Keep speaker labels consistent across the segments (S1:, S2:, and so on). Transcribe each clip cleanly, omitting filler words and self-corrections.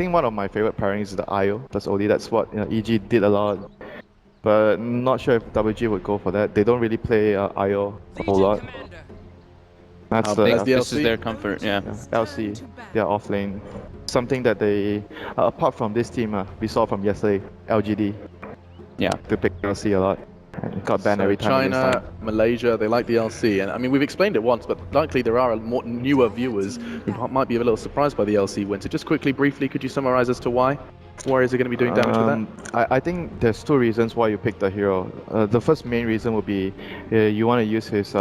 S1: think one of my favorite pairings is the IO plus OD. That's what EG did a lot. But not sure if WG would go for that. They don't really play IO a whole lot. That's
S2: this is their comfort, yeah.
S1: LC, they're off lane. Something that they, apart from this team, we saw from yesterday, LGD.
S2: Yeah.
S1: They pick LC a lot. And got banned every time.
S3: China, Malaysia, they like the LC. And I mean, we've explained it once, but likely there are more newer viewers who might be a little surprised by the LC win. So just quickly, briefly, could you summarize as to why Warriors are going to be doing damage with that?
S1: I think there's two reasons why you pick the hero. The first main reason would be you want to use his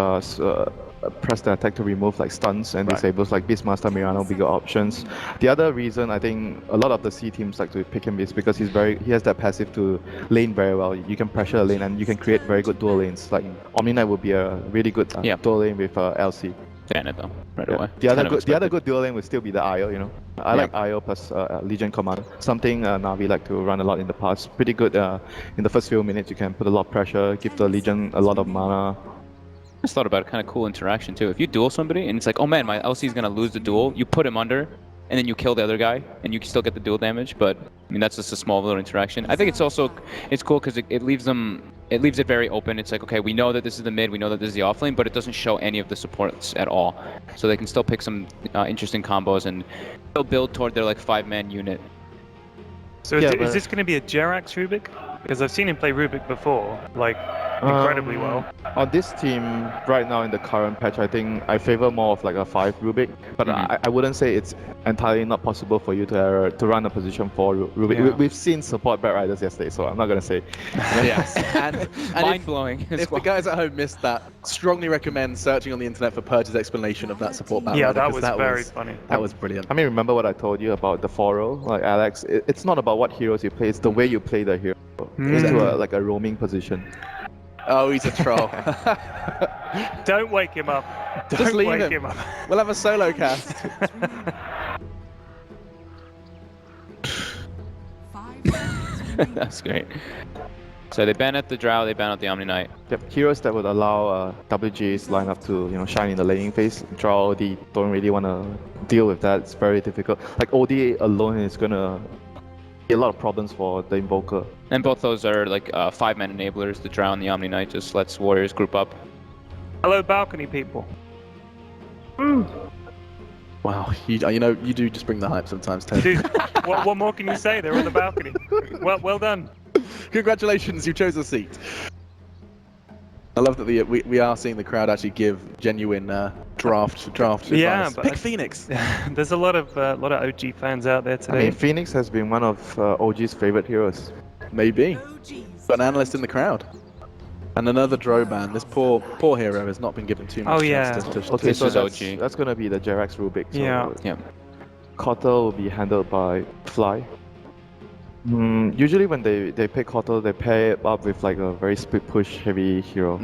S1: press the attack to remove like stuns and disables like Beastmaster, Mirano, bigger options. The other reason I think a lot of the C teams like to pick him is because he has that passive to lane very well. You can pressure a lane and you can create very good dual lanes. Like Omni Knight would be a really good dual lane with LC.
S2: Ban it though, right away.
S1: The other good dual lane would still be the IO, you know. I like IO plus Legion Commander. Something Na'Vi like to run a lot in the past. Pretty good in the first few minutes. You can put a lot of pressure, give the Legion a lot of mana.
S2: I just thought about a kind of cool interaction too. If you duel somebody and it's like, oh man, my LC is gonna lose the duel, you put him under, and then you kill the other guy, and you can still get the duel damage. But I mean, that's just a small little interaction. I think it's cool because it leaves it very open. It's like, okay, we know that this is the mid, we know that this is the off lane, but it doesn't show any of the supports at all. So they can still pick some interesting combos and still build toward their like 5-man unit.
S4: So is this going to be a Jerax Rubik? Because I've seen him play Rubik before, like incredibly well.
S1: On this team right now in the current patch, I think I favor more of like a 5 Rubik, but I wouldn't say it's entirely not possible for you to run a position 4 Rubik.
S4: Yeah.
S1: We've seen support Bad Riders yesterday, so I'm not gonna say.
S3: Yes, and
S2: Mind-blowing.
S3: If the guys at home missed that, strongly recommend searching on the internet for Purge's explanation of that support battle.
S4: Yeah, that was very funny.
S3: That was brilliant.
S1: I mean, remember what I told you about the 4 role, like Alex? It's not about what heroes you play; it's the way you play the hero into like a roaming position.
S3: Oh, he's a troll.
S4: Don't wake him up.
S3: Just leave him. We'll have a solo cast.
S2: That's great. So they ban out the Drow, they ban out the Omni Knight.
S1: Yep, heroes that would allow WG's lineup to shine in the laning phase. Drow OD don't really want to deal with that. It's very difficult. Like OD alone is gonna be a lot of problems for the Invoker.
S2: And both those are like 5-man enablers. The Drow and the Omni Knight just lets Warriors group up.
S4: Hello, balcony people.
S3: Wow, you do just bring the hype sometimes, Ted.
S4: Dude, what more can you say? They're on the balcony. Well done.
S3: Congratulations, you chose a seat. I love that we are seeing the crowd actually give genuine draft advice. Pick Phoenix.
S4: There's a lot of OG fans out there today.
S1: I mean, Phoenix has been one of OG's favorite heroes.
S3: Maybe. Got an analyst in the crowd. And another Droban. This poor hero has not been given too much chance to
S1: okay, so
S2: OG.
S1: That's gonna be the Jerax Rubik. So
S4: Yeah.
S1: Kotal will be handled by Fly. Usually when they pick Kotal, they pair it up with like a very split push heavy hero.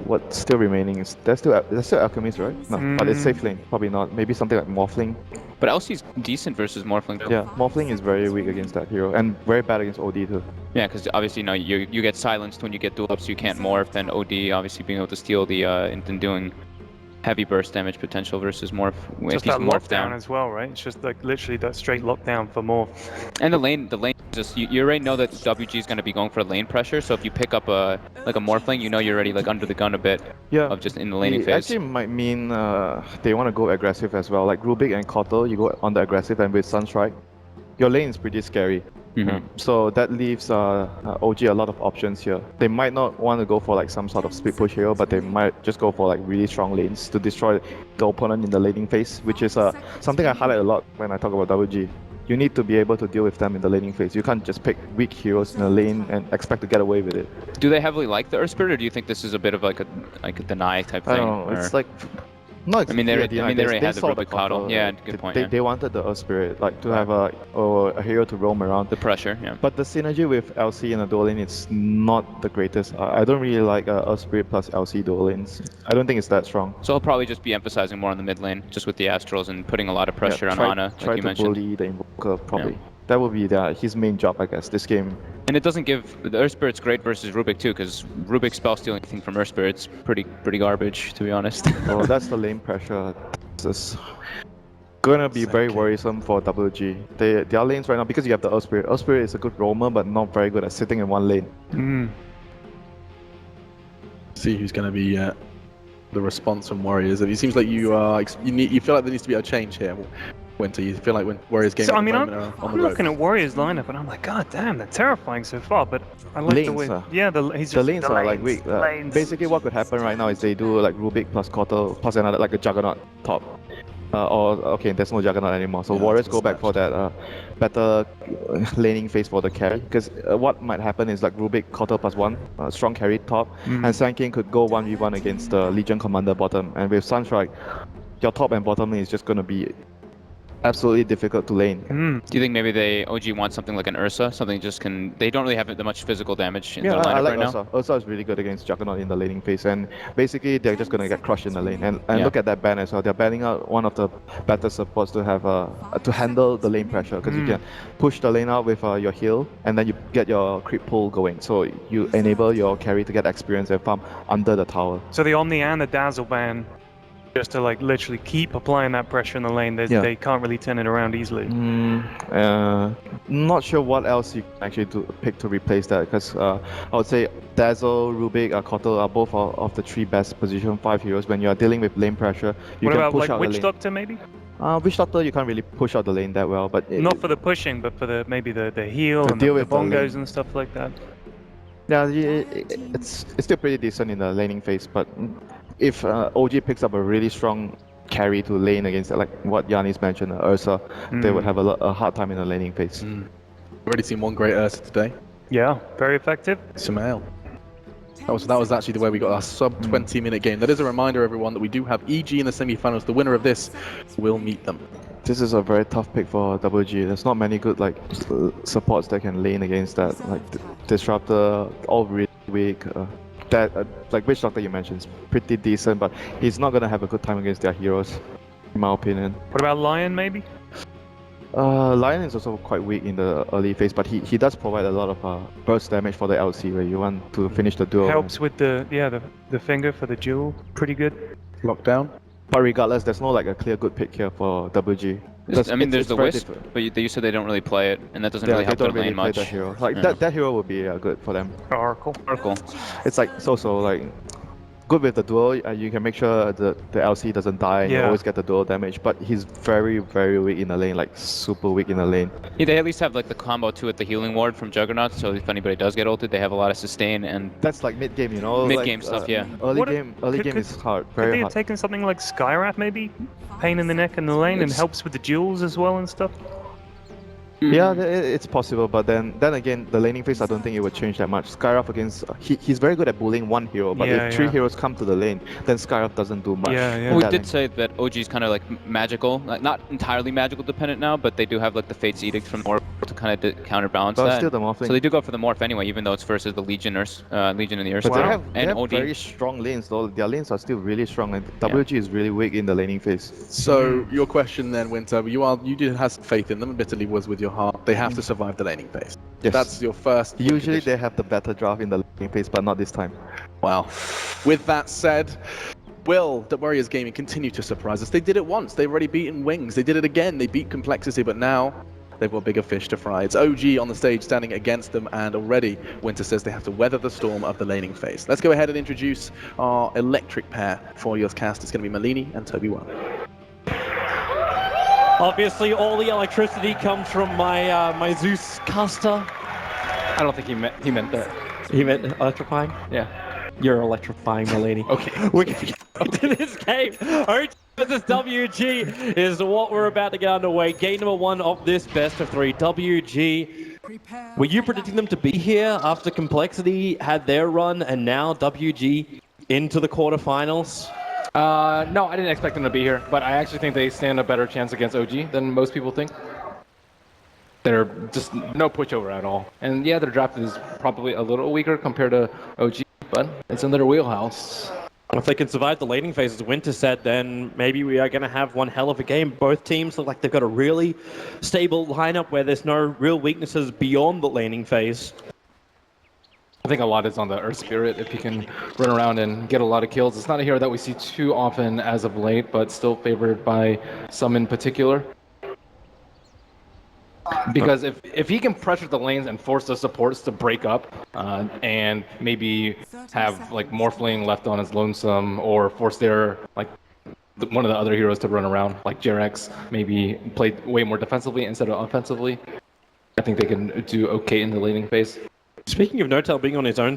S1: What's still remaining is there's still Alchemist, right? No, but it's safe lane. Probably not. Maybe something like Morphling.
S2: But LC's decent versus Morphling.
S1: Yeah, Morphling is very weak against that hero and very bad against OD too.
S2: Yeah, because obviously you get silenced when you get dual ups, you can't morph, and OD obviously being able to steal the and doing heavy burst damage potential versus morph.
S4: Just that lockdown as well, right? It's just like literally that straight lockdown for morph.
S2: And the lane just you already know that WG is going to be going for lane pressure, so if you pick up a Morphling, you know you're already like under the gun a bit.
S1: Yeah.
S2: Of just in the laning phase.
S1: Actually might mean they want to go aggressive as well. Like Rubik and Kotal, you go on the aggressive, and with Sunstrike, your lane is pretty scary. So that leaves OG a lot of options here. They might not want to go for like some sort of split push hero, but they might just go for like really strong lanes to destroy the opponent in the laning phase, which is something I highlight a lot when I talk about WG. You need to be able to deal with them in the laning phase. You can't just pick weak heroes in the lane and expect to get away with it.
S2: Do they heavily like the Earth Spirit, or do you think this is a bit of like a deny type thing?
S1: I don't know. It's like no,
S2: I mean, they already had the Rubik Coddle. Yeah, good point.
S1: They wanted the Earth Spirit, like to have a hero to roam around.
S2: The pressure, yeah.
S1: But the synergy with LC in a dual lane is not the greatest. I don't really like Earth Spirit plus LC dual lanes. I don't think it's that strong.
S2: So he'll probably just be emphasizing more on the mid lane, just with the Astrals and putting a lot of pressure on Ana, like you mentioned.
S1: Try to bully the Invoker, probably. Yeah. That would be his main job, I guess, this game.
S2: And it doesn't give the Earth Spirit's great versus Rubik too, because Rubik spell stealing anything from Earth Spirit's pretty garbage, to be honest.
S1: Well, that's the lane pressure. gonna be very worrisome for WG. Their lanes right now, because you have the Earth Spirit. Earth Spirit is a good roamer, but not very good at sitting in one lane.
S3: See who's going to be the response from Warriors. It seems like you feel like there needs to be a change here, Winter. You feel like when Warriors Gaming
S4: So, I mean,
S3: are on the
S4: I'm
S3: road.
S4: looking at Warriors lineup and I'm like, God damn, they're terrifying so far. But I like
S1: Lanes,
S4: the way.
S1: yeah,
S4: the
S1: lanes are like weak. Basically, what could happen right now is they do like Rubik plus Quarter plus another like a Juggernaut top. Okay, there's no Juggernaut anymore. So Warriors go back for that better laning phase for the carry. Because what might happen is like Rubik Quarter plus one, strong carry top, and Sand King could go 1v1 against the Legion Commander bottom. And with Sunstrike, your top and bottom lane is just gonna be absolutely difficult to lane.
S2: Do you think maybe they OG want something like an Ursa? Something just can... They don't really have that much physical damage in their lineup
S1: I like
S2: right
S1: Ursa.
S2: now.
S1: Ursa is really good against Juggernaut in the laning phase, and basically they're just gonna get crushed in the lane. And look at that ban as well. They're banning out one of the better supports to have to handle the lane pressure, because you can push the lane out with your heal, and then you get your creep pull going. So you enable your carry to get experience and farm under the tower.
S4: So the Omni and the Dazzle ban, just to like literally keep applying that pressure in the lane, they can't really turn it around easily.
S1: Not sure what else you can actually pick to replace that, because I would say Dazzle, Rubik, Kotal are both of the 3 best position 5 heroes. When you are dealing with lane pressure, you
S4: What
S1: can
S4: about
S1: push
S4: like
S1: out the
S4: Witch
S1: lane.
S4: Doctor maybe?
S1: Witch Doctor, you can't really push out the lane that well, but
S4: Not for the pushing, but for maybe the heal
S1: to
S4: and
S1: deal
S4: the
S1: with the
S4: bongos
S1: lane.
S4: and stuff like that.
S1: Yeah, it's still pretty decent in the laning phase, but if OG picks up a really strong carry to lane against like what Yannis mentioned, Ursa, they would have a hard time in the laning phase.
S3: Already seen one great Ursa today.
S4: Yeah, very effective.
S3: Sumail. That was actually the way we got our sub 20-minute game. That is a reminder, everyone, that we do have EG in the semi-finals. The winner of this will meet them.
S1: This is a very tough pick for WG. There's not many good like supports that can lane against that. Like Disruptor, all really weak. Like Witch Doctor you mentioned is pretty decent, but he's not gonna have a good time against their heroes, in my opinion.
S4: What about Lion maybe?
S1: Lion is also quite weak in the early phase, but he does provide a lot of burst damage for the LC where you want to finish the duel.
S4: Helps with the finger for the duel. Pretty good.
S3: Lockdown.
S1: But regardless, there's no like a clear good pick here for WG.
S2: I mean, there's the Wisp, but you said they don't really play it, and that doesn't really help their lane much.
S1: That hero. Like that hero would be good for them.
S4: Oracle.
S1: It's like so like good with the duel. You can make sure the LC doesn't die, and you always get the duel damage. But he's very weak in the lane, like super weak in the lane.
S2: Yeah, they at least have like the combo too with the healing ward from Juggernaut, so if anybody does get ulted, they have a lot of sustain and.
S1: That's like mid game, you know.
S2: Mid game stuff, yeah.
S1: Early game is hard, very hard.
S4: Could they have taken something like Skywrath maybe? Pain in the neck in the lane and helps with the duels as well and stuff.
S1: Yeah, it's possible, but then again, the laning phase, I don't think it would change that much. Skywrath against... He's very good at bullying one hero, but if 3 heroes come to the lane, then Skywrath doesn't do much.
S2: We did say that OG is kind of like magical, like not entirely magical dependent now, but they do have like the Fate's Edict from Morph to kind of counterbalance that.
S1: Still the morphing.
S2: So they do go for the Morph anyway, even though it's versus the Legion and the Ursa.
S1: But they have very strong lanes though. Their lanes are still really strong, and WG is really weak in the laning phase.
S3: So your question then, Winter, you did have some faith in them, admittedly was with your heart. They have to survive the laning phase.
S1: Yes.
S3: That's your first.
S1: Usually they have the better draft in the laning phase, but not this time.
S3: Wow. With that said, will the Warriors Gaming continue to surprise us? They did it once. They've already beaten Wings. They did it again. They beat Complexity, but now they've got bigger fish to fry. It's OG on the stage standing against them, and already Winter says they have to weather the storm of the laning phase. Let's go ahead and introduce our electric pair for your cast. It's going to be Malini and Toby Wang.
S5: Obviously, all the electricity comes from my Zeus caster.
S6: I don't think he meant that.
S5: He meant electrifying?
S6: Yeah.
S5: You're electrifying, my lady.
S6: Okay.
S5: We're going to get into this game. OG versus WG is what we're about to get underway. Game number 1 of this best of 3. WG. Were you predicting them to be here after Complexity had their run and now WG into the quarterfinals?
S6: No, I didn't expect them to be here, but I actually think they stand a better chance against OG than most people think. They're just no pushover at all. And yeah, their draft is probably a little weaker compared to OG, but it's in their wheelhouse.
S5: If they can survive the laning phase, as Winter said, then maybe we are going to have one hell of a game. Both teams look like they've got a really stable lineup where there's no real weaknesses beyond the laning phase.
S6: I think a lot is on the Earth Spirit. If he can run around and get a lot of kills. It's not a hero that we see too often as of late, but still favored by some in particular. Because if he can pressure the lanes and force the supports to break up and maybe have like Morphling left on his lonesome, or force their like one of the other heroes to run around, like JRX, maybe play way more defensively instead of offensively, I think they can do okay in the laning phase.
S5: Speaking of Notel being on his own,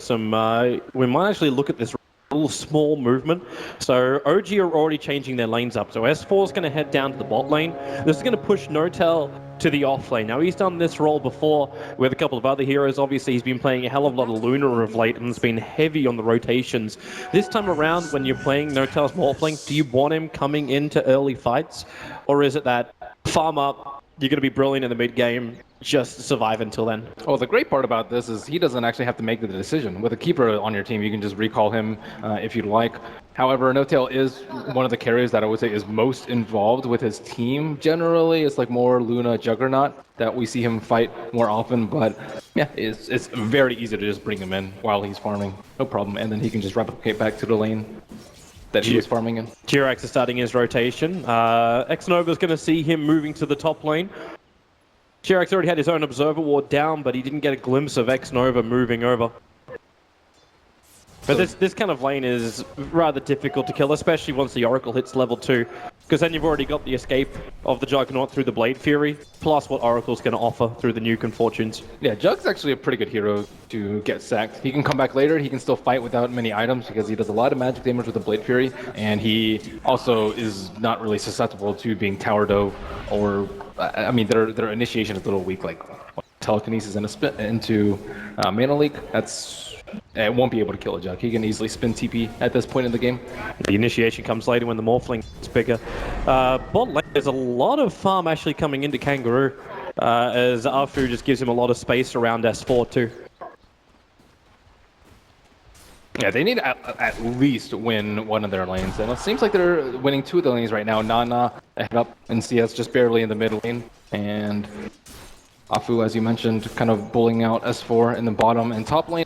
S5: we might actually look at this little small movement. So OG are already changing their lanes up. So S4 is going to head down to the bot lane. This is going to push Notel to the off lane. Now, he's done this role before with a couple of other heroes. Obviously, he's been playing a hell of a lot of Luna of late and has been heavy on the rotations. This time around, when you're playing Notel's Morphling, do you want him coming into early fights? Or is it that farm up, you're going to be brilliant in the mid game, just survive until then?
S6: Well, the great part about this is he doesn't actually have to make the decision. With a keeper on your team, you can just recall him if you'd like. However, Notel is one of the carriers that I would say is most involved with his team. Generally, it's like more Luna Juggernaut that we see him fight more often, but yeah, it's very easy to just bring him in while he's farming. No problem, and then he can just replicate back to the lane that he was farming in.
S5: JRX is starting his rotation. X-Nova's going to see him moving to the top lane. JRX already had his own Observer Ward down, but he didn't get a glimpse of X-Nova moving over. But this kind of lane is rather difficult to kill, especially once the Oracle hits level 2. Because then you've already got the escape of the Juggernaut through the Blade Fury, plus what Oracle's going to offer through the Nuke and Fortunes.
S6: Yeah, Jug's actually a pretty good hero to get sacked. He can come back later, he can still fight without many items because he does a lot of magic damage with the Blade Fury, and he also is not really susceptible to being tower dove, or, I mean, their initiation is a little weak, like telekinesis into Mana Leak. It won't be able to kill a Jug. He can easily spin TP at this point in the game.
S5: The initiation comes later when the Morphling is bigger. Bot lane, there's a lot of farm actually coming into Kangaroo, as Afu just gives him a lot of space around S4 too.
S6: Yeah, they need to at least win one of their lanes. And it seems like they're winning 2 of the lanes right now. Nana ahead up in CS just barely in the mid lane. And Afu, as you mentioned, kind of bullying out S4 in the bottom. And top lane,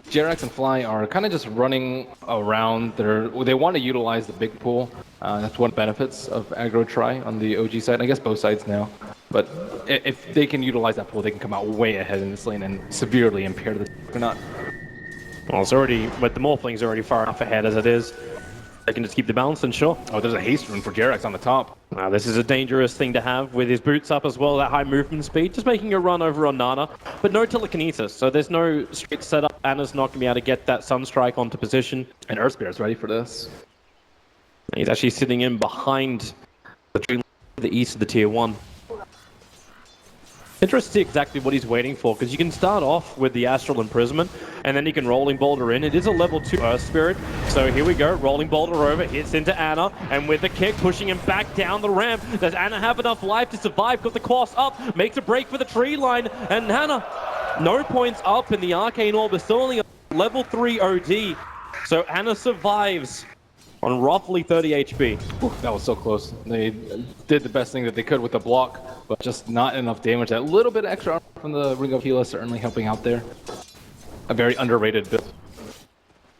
S6: JRX and Fly are kind of just running around. They want to utilize the big pool. That's one of the benefits of aggro try on the OG side. I guess both sides now. But if they can utilize that pool, they can come out way ahead in this lane and severely impair the Juggernaut.
S5: Well, but the Morphling's already far enough ahead as it is. They can just keep the balance, and sure.
S6: Oh, there's a haste rune for JRX on the top.
S5: This is a dangerous thing to have with his boots up as well, that high movement speed, just making a run over on Nana. But no telekinesis, so there's no straight setup. Anna's not going to be able to get that Sunstrike onto position.
S6: And Earth Spirit's ready for this.
S5: He's actually sitting in behind the tree line to the east of the tier 1. Interested to see exactly what he's waiting for, because you can start off with the Astral Imprisonment, and then you can Rolling Boulder in. It is a level 2 Earth Spirit, so here we go. Rolling Boulder over, hits into Anna, and with the kick, pushing him back down the ramp. Does Anna have enough life to survive? Got the cross up, makes a break for the tree line, and Anna, no points up in the Arcane Orb, is still only a level 3 OD. So Anna survives on roughly 30 HP.
S6: Ooh, that was so close. They did the best thing that they could with the block, but just not enough damage. That little bit of extra armor from the Ring of Healer certainly helping out there. A very underrated build.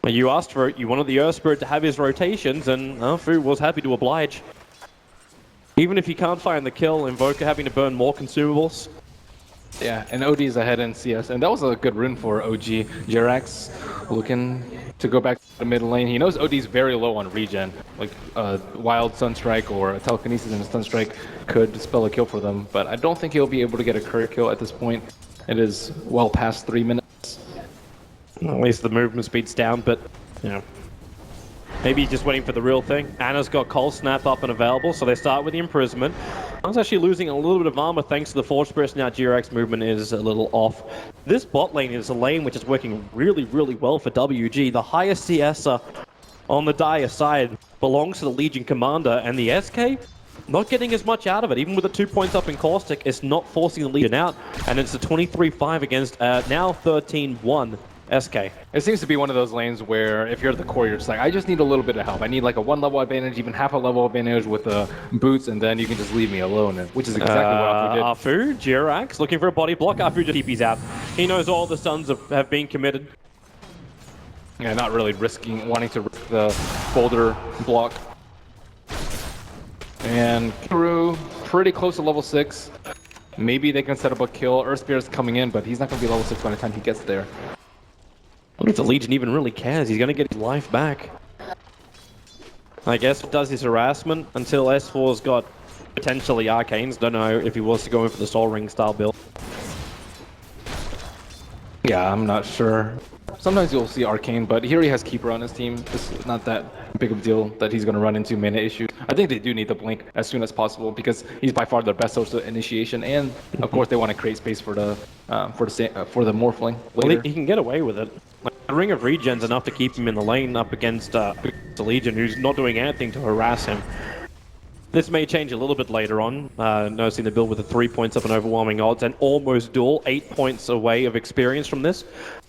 S5: Well, you asked for it. You wanted the Earth Spirit to have his rotations, and Fu was happy to oblige. Even if he can't find the kill, Invoker having to burn more consumables.
S6: Yeah, and OD's ahead in CS, and that was a good rune for OG. JRX looking to go back to the mid lane. He knows OD's very low on regen. Like Wild Sunstrike or a Telekinesis and a Sunstrike could spell a kill for them, but I don't think he'll be able to get a career kill at this point. It is well past 3 minutes.
S5: Well, at least the movement speed's down, but you know, maybe he's just waiting for the real thing. Anna's got Cold Snap up and available, so they start with the Imprisonment. I was actually losing a little bit of armor thanks to the Force Burst. Now GRX movement is a little off. This bot lane is a lane which is working really, really well for WG. The highest CS on the Dire side belongs to the Legion Commander, and the SK not getting as much out of it. Even with the 2 points up in Caustic, it's not forcing the Legion out, and it's a 23-5 against now 13-1. SK.
S6: It seems to be one of those lanes where if you're the core, you're just like, I just need a little bit of help. I need like a 1 level advantage, even half a level advantage with boots, and then you can just leave me alone, which is exactly what Afu did.
S5: Afu, JRX, looking for a body block. Afu just TP's out. He knows all the Suns have been committed.
S6: Yeah, not really wanting to risk the boulder block. And Kiru, pretty close to level 6. Maybe they can set up a kill. Earth Spirit's coming in, but he's not going to be level 6 by the time he gets there.
S5: I wonder if the Legion even really cares. He's going to get his life back. I guess does his harassment until S4's got potentially Arcanes. Don't know if he wants to go in for the Soul Ring style build.
S6: Yeah, I'm not sure. Sometimes you'll see Arcane, but he already has Keeper on his team. This is not that big of a deal that he's going to run into mana issues. I think they do need the Blink as soon as possible because he's by far their best source of initiation, and of course they want to create space for the Morphling later.
S5: Well, he can get away with it. Like, the Ring of Regen's enough to keep him in the lane up against the Legion, who's not doing anything to harass him. This may change a little bit later on. Noticing the build with the 3 points up and overwhelming odds and almost duel, 8 points away of experience from this.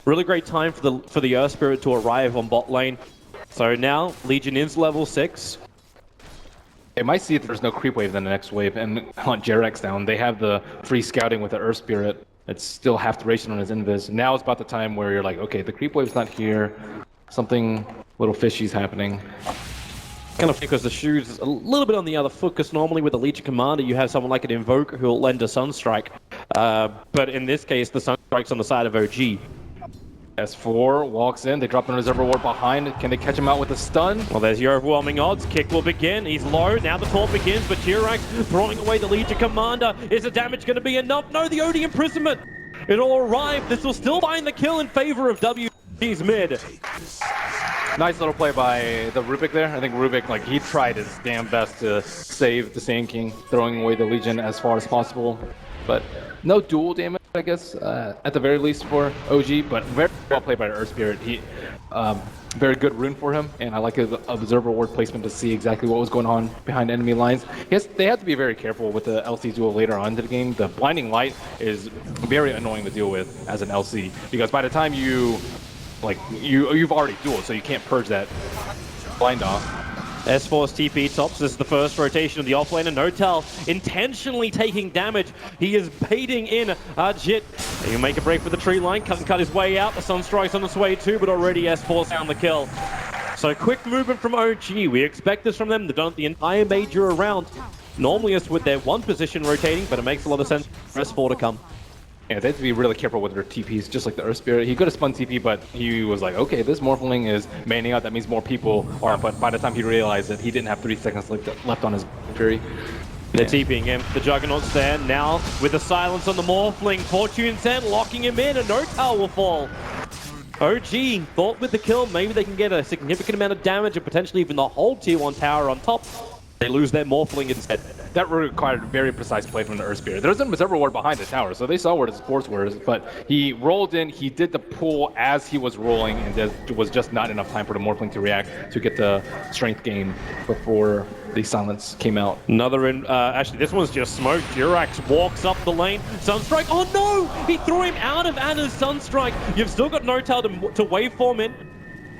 S5: Really great time for the Earth Spirit to arrive on bot lane. So now Legion is level 6.
S6: They might see if there's no creep wave in the next wave and hunt Jerax down. They have the free scouting with the Earth Spirit. It's still half duration on his invis. Now it's about the time where you're like, okay, the creep wave's not here. Something little fishy's happening.
S5: Kind of because the shoes is a little bit on the other foot, because normally with a Legion Commander you have someone like an Invoker who'll lend a Sunstrike. But in this case, the Sunstrike's on the side of OG.
S6: S4 walks in, they drop the Reservoir Ward behind. Can they catch him out with a stun?
S5: Well, there's your overwhelming odds. Kick will begin. He's low. Now the taunt begins, but Jirax throwing away the Legion Commander. Is the damage going to be enough? No, the OD imprisonment. It'll arrive. This will still find the kill in favor of WG's mid.
S6: Nice little play by the Rubik there. I think Rubik, like, he tried his damn best to save the Sand King, throwing away the Legion as far as possible. But no dual damage, I guess, at the very least for OG, but very well played by the Earth Spirit. He, very good rune for him, and I like his Observer Ward placement to see exactly what was going on behind enemy lines. Yes, they have to be very careful with the LC duel later on in the game. The Blinding Light is very annoying to deal with as an LC, because by the time you've already dueled, so you can't purge that blind off.
S5: S4's TP tops. This is the first rotation of the offlane, and Notal intentionally taking damage. He is baiting in Jit. He'll make a break for the tree line, cut his way out. The Sunstrike's on its way too, but already S4's found the kill. So quick movement from OG. We expect this from them. They've done it the entire major round. Normally it's with their one position rotating, but it makes a lot of sense for S4 to come.
S6: Yeah, they have to be really careful with their TPs, just like the Earth Spirit. He could have spun TP, but he was like, okay, this Morphling is manning out. That means more people are. But by the time he realized that he didn't have 3 seconds left on his Fury.
S5: They're TPing him. The Juggernaut's there now with the silence on the Morphling. Fortune's End locking him in, and Notal will fall. OG thought with the kill, maybe they can get a significant amount of damage and potentially even the whole tier 1 tower on top. They lose their Morphling instead.
S6: That required very precise play from the Earth Spirit. There was a Reservoir Ward behind the tower, so they saw where the supports were, but he rolled in, he did the pull as he was rolling, and there was just not enough time for the Morphling to react to get the strength gain before the silence came out.
S5: Another in, actually this one's just smoke. Jirax walks up the lane. Sunstrike, oh no! He threw him out of Anna's Sunstrike. You've still got Notal to waveform in.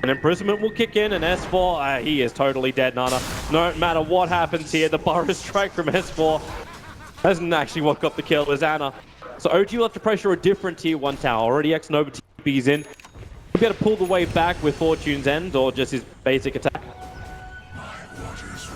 S5: An imprisonment will kick in, and S4, he is totally dead, Nana. No matter what happens here, the Burrow strike from S4 hasn't actually what got the kill, it was Anna. So OG will have to pressure a different tier 1 tower. Already X-Nova TP's in. He'll be able to pull the wave back with Fortune's End, or just his basic attack.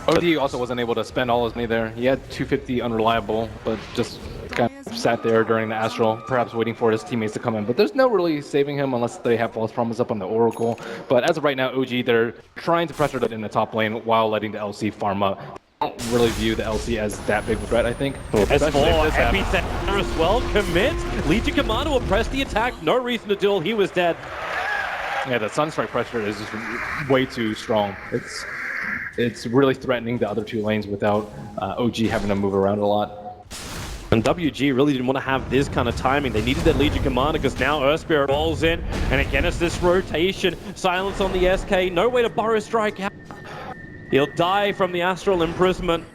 S6: OD also wasn't able to spend all his money there. He had 250 unreliable, but just kind of sat there during the Astral, perhaps waiting for his teammates to come in. But there's no really saving him unless they have False Promise up on the Oracle. But as of right now, OG, they're trying to pressure it in the top lane while letting the LC farm up. I don't really view the LC as that big of a threat, I think.
S5: S4, Epicenter as well, commits. Legion Commander will press the attack. No reason to duel, he was dead.
S6: Yeah, the Sunstrike pressure is just way too strong. It's really threatening the other 2 lanes without OG having to move around a lot.
S5: And WG really didn't want to have this kind of timing. They needed that Legion Commander because now Earth Spirit rolls in. And again, it's this rotation. Silence on the SK. No way to Burrow strike out. He'll die from the Astral Imprisonment.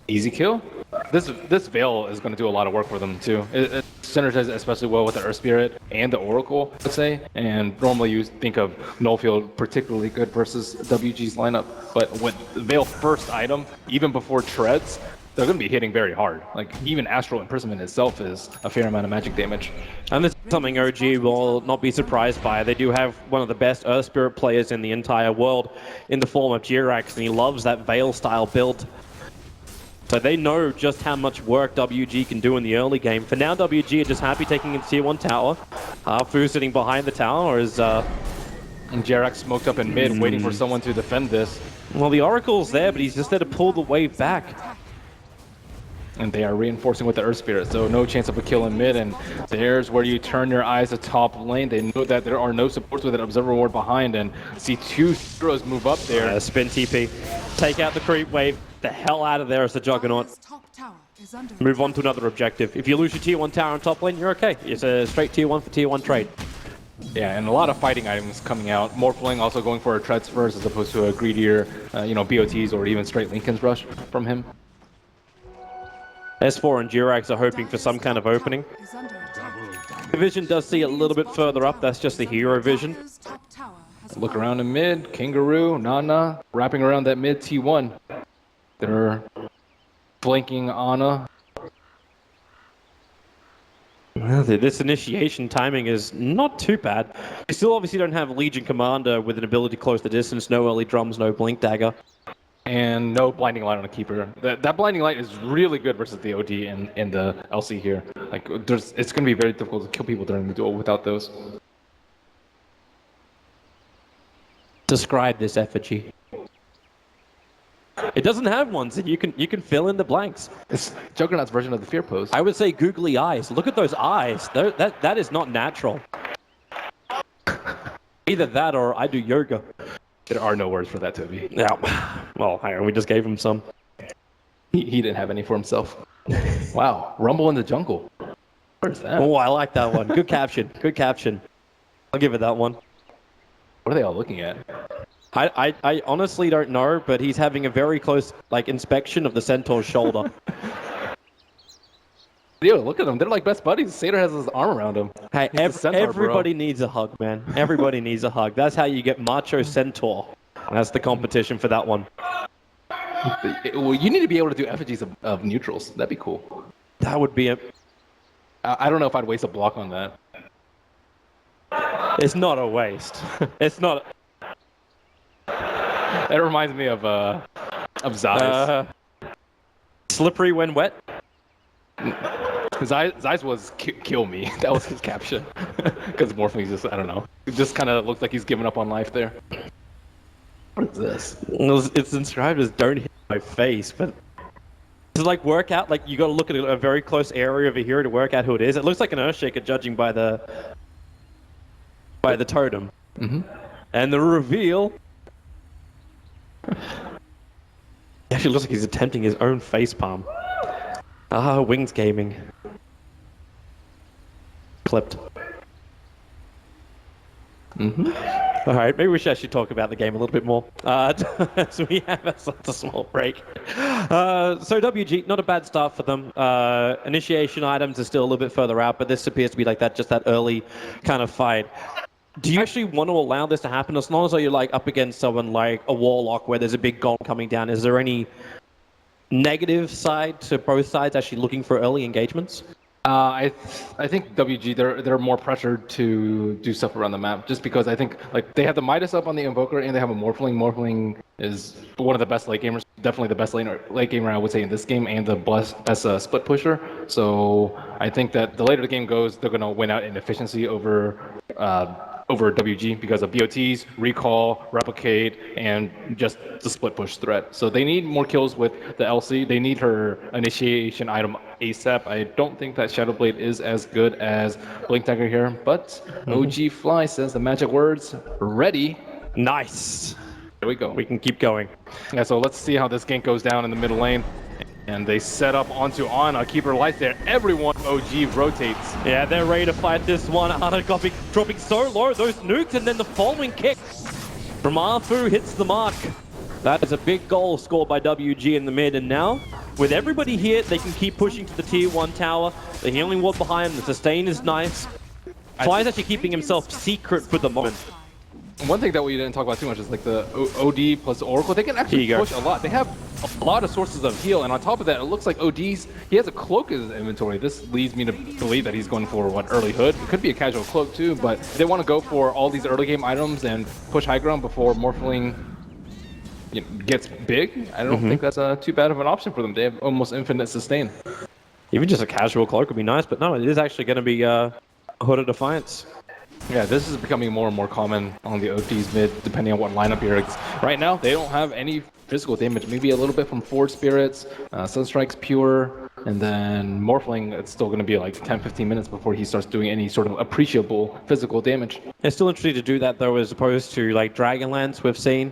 S6: Easy kill. This Veil is going to do a lot of work for them too. It synergizes especially well with the Earth Spirit and the Oracle, let's say. And normally you think of Nullfield particularly good versus WG's lineup. But with the Veil first item, even before Treads, they're going to be hitting very hard. Like, even Astral Imprisonment itself is a fair amount of magic damage.
S5: And this is something OG will not be surprised by. They do have one of the best Earth Spirit players in the entire world in the form of Jirax, and he loves that Veil-style build. So they know just how much work WG can do in the early game. For now, WG are just happy taking in tier 1 tower. Fu sitting behind the tower is...
S6: And Jirax smoked up in mid, waiting for someone to defend this.
S5: Well, the Oracle's there, but he's just there to pull the wave back.
S6: And they are reinforcing with the Earth Spirit, so no chance of a kill in mid, and there's where you turn your eyes to top lane. They know that there are no supports with an Observer Ward behind, and see 2 heroes move up there.
S5: Spin TP. Take out the creep wave. The hell out of there as the Juggernaut. Move on to another objective. If you lose your tier 1 tower on top lane, you're okay. It's a straight tier 1 for tier 1 trade.
S6: Yeah, and a lot of fighting items coming out. Morphling also going for a Treads first as opposed to a greedier, BOTs or even straight Linken's Rush from him.
S5: S4 and Jirax are hoping for some kind of opening. The vision does see a little bit further up. That's just the hero vision.
S6: Look around in mid. Kangaroo, Nana, wrapping around that mid T1. They're flanking Ana.
S5: Well, this initiation timing is not too bad. We still obviously don't have Legion Commander with an ability to close the distance, no early drums, no blink dagger.
S6: And no blinding light on a keeper. That blinding light is really good versus the OD in the LC here. Like, it's going to be very difficult to kill people during the duel without those.
S5: Describe this effigy. It doesn't have one, so you can fill in the blanks.
S6: It's Juggernaut's version of the fear pose.
S5: I would say googly eyes. Look at those eyes. That is not natural. Either that or I do yoga.
S6: There are no words for that, Toby.
S5: Yeah. Well, hang on, we just gave him some.
S6: He didn't have any for himself. Wow. Rumble in the jungle. Where's that?
S5: Oh, I like that one. Good caption. Good caption. I'll give it that one.
S6: What are they all looking at?
S5: I honestly don't know, but he's having a very close inspection of the Centaur's shoulder.
S6: Yo, look at them. They're like best buddies. Satyr has his arm around him.
S5: Hey, everybody needs a hug, man. Everybody needs a hug. That's how you get Macho Centaur. That's the competition for that one.
S6: Well, you need to be able to do effigies of neutrals. That'd be cool.
S5: That would be a...
S6: I don't know if I'd waste a block on that.
S5: It's not a waste. It's not...
S6: That reminds me of Zeiss.
S5: Slippery when wet?
S6: Zeiss was kill me. That was his caption. Because Morphling's just, I don't know. It just kind of looks like he's giving up on life there. What is this?
S5: It's inscribed as don't hit my face, but... To work out, you got to look at a very close area of a hero to work out who it is. It looks like an Earthshaker judging by the totem.
S6: Mm-hmm.
S5: And the reveal... It actually looks like he's attempting his own facepalm. Ah, Wings Gaming. Clipped.
S6: Mm-hmm.
S5: All right, maybe we should actually talk about the game a little bit more. So we have a small break. So WG, not a bad start for them. Initiation items are still a little bit further out, but this appears to be just that early kind of fight. Do you actually want to allow this to happen as long as you're up against someone like a Warlock where there's a big golem coming down? Is there any negative side to both sides actually looking for early engagements?
S6: I think WG they're more pressured to do stuff around the map just because I think they have the Midas up on the Invoker and they have a Morphling. Morphling is one of the best late gamers, definitely the best late gamer I would say in this game and the best split pusher. So I think that the later the game goes, they're gonna win out in efficiency over WG because of BOTs, recall, replicate, and just the split push threat. So they need more kills with the LC. They need her initiation item ASAP. I don't think that Shadowblade is as good as Blink Dagger here, but OG Fly says the magic words, ready.
S5: Nice.
S6: There we go.
S5: We can keep going.
S6: Yeah, so let's see how this gank goes down in the middle lane. And they set up onto Ana, keep her light there. Everyone OG rotates.
S5: Yeah, they're ready to fight this one. Ana dropping so low, those nukes, and then the following kick from Arfu hits the mark. That is a big goal scored by WG in the mid, and now, with everybody here, they can keep pushing to the tier 1 tower. The healing ward behind, the sustain is nice. Fly's actually keeping himself secret for the moment.
S6: One thing that we didn't talk about too much is like the OD plus the Oracle. They can actually push a lot. They have a lot of sources of heal, and on top of that, it looks like he has a cloak in his inventory. This leads me to believe that he's going for what, early hood. It could be a casual cloak too, but they want to go for all these early game items and push high ground before Morphling gets big. I don't think that's too bad of an option for them. They have almost infinite sustain.
S5: Even just a casual cloak would be nice, but no, it is actually going to be Hood of Defiance.
S6: Yeah, this is becoming more and more common on the OTs mid, depending on what lineup you're. Right now, they don't have any physical damage. Maybe a little bit from Forge Spirits, Sunstrike's pure, and then Morphling, it's still going to be like 10-15 minutes before he starts doing any sort of appreciable physical damage.
S5: It's still interesting to do that, though, as opposed to like Dragonlance we've seen.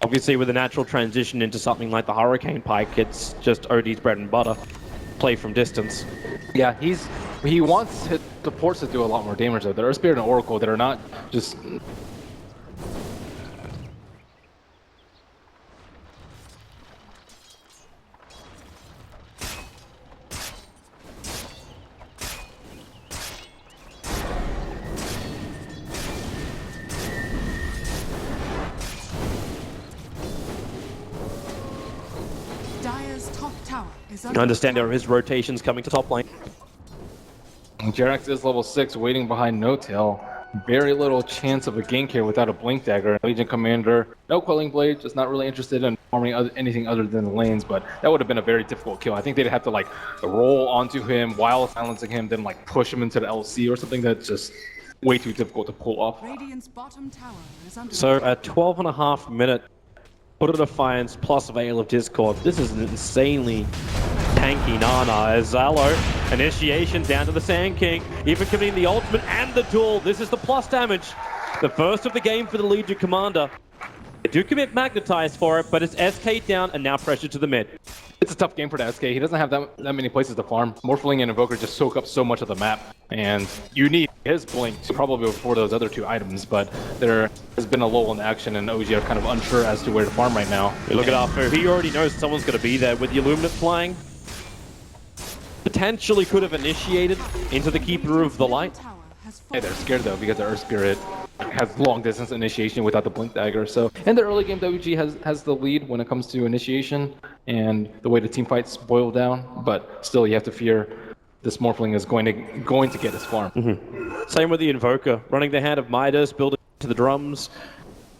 S5: Obviously, with a natural transition into something like the Hurricane Pike, it's just OD's bread and butter. Play from distance.
S6: Yeah, he wants his supports to do a lot more damage though. There are Spirit and Oracle that are not just...
S5: I understand there are his rotations coming to top lane.
S6: JerAx is level 6, waiting behind No-Tail. Very little chance of a gank here without a Blink Dagger. Legion Commander, no Quelling Blade, just not really interested in farming anything other than the lanes, but that would have been a very difficult kill. I think they'd have to like roll onto him while silencing him, then like push him into the LC or something that's just way too difficult to pull off.
S5: So at 12.5 minute, Hood of Defiance plus Veil of Discord. This is an insanely tanky Nana as Zalo. Initiation down to the Sand King, even committing the ultimate and the duel. This is the plus damage. The first of the game for the Legion Commander. They do commit Magnetize for it, but it's SK down and now pressure to the mid.
S6: It's a tough game for the SK. He doesn't have that many places to farm. Morphling and Invoker just soak up so much of the map, and you need his Blink probably before those other two items, but there has been a lull in action, and OG are kind of unsure as to where to farm right now.
S5: You look at Arfu, he already knows someone's going to be there with the Illuminate flying. Potentially could have initiated into the Keeper of the Light.
S6: Hey, they're scared though because the Earth Spirit has long distance initiation without the Blink Dagger. So in the early game, WG has the lead when it comes to initiation and the way the team fights boil down. But still, you have to fear this Morphling is going to get his farm.
S5: Same with the Invoker, running the hand of Midas, building to the drums.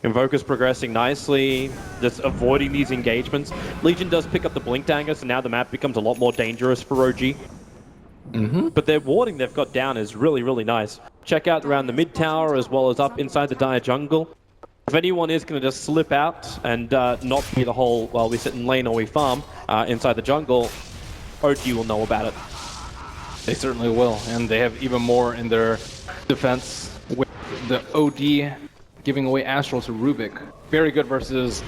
S5: Invoker's progressing nicely, just avoiding these engagements. Legion does pick up the Blink Dagger, so now the map becomes a lot more dangerous for OG. But their warding they've got down is really, really nice. Check out around the mid tower as well as up inside the Dire jungle. If anyone is going to just slip out and not be the whole, well, we sit in lane or we farm inside the jungle, OG will know about it.
S6: They certainly will, and they have even more in their defense with the OD giving away Astral to Rubik. Very good versus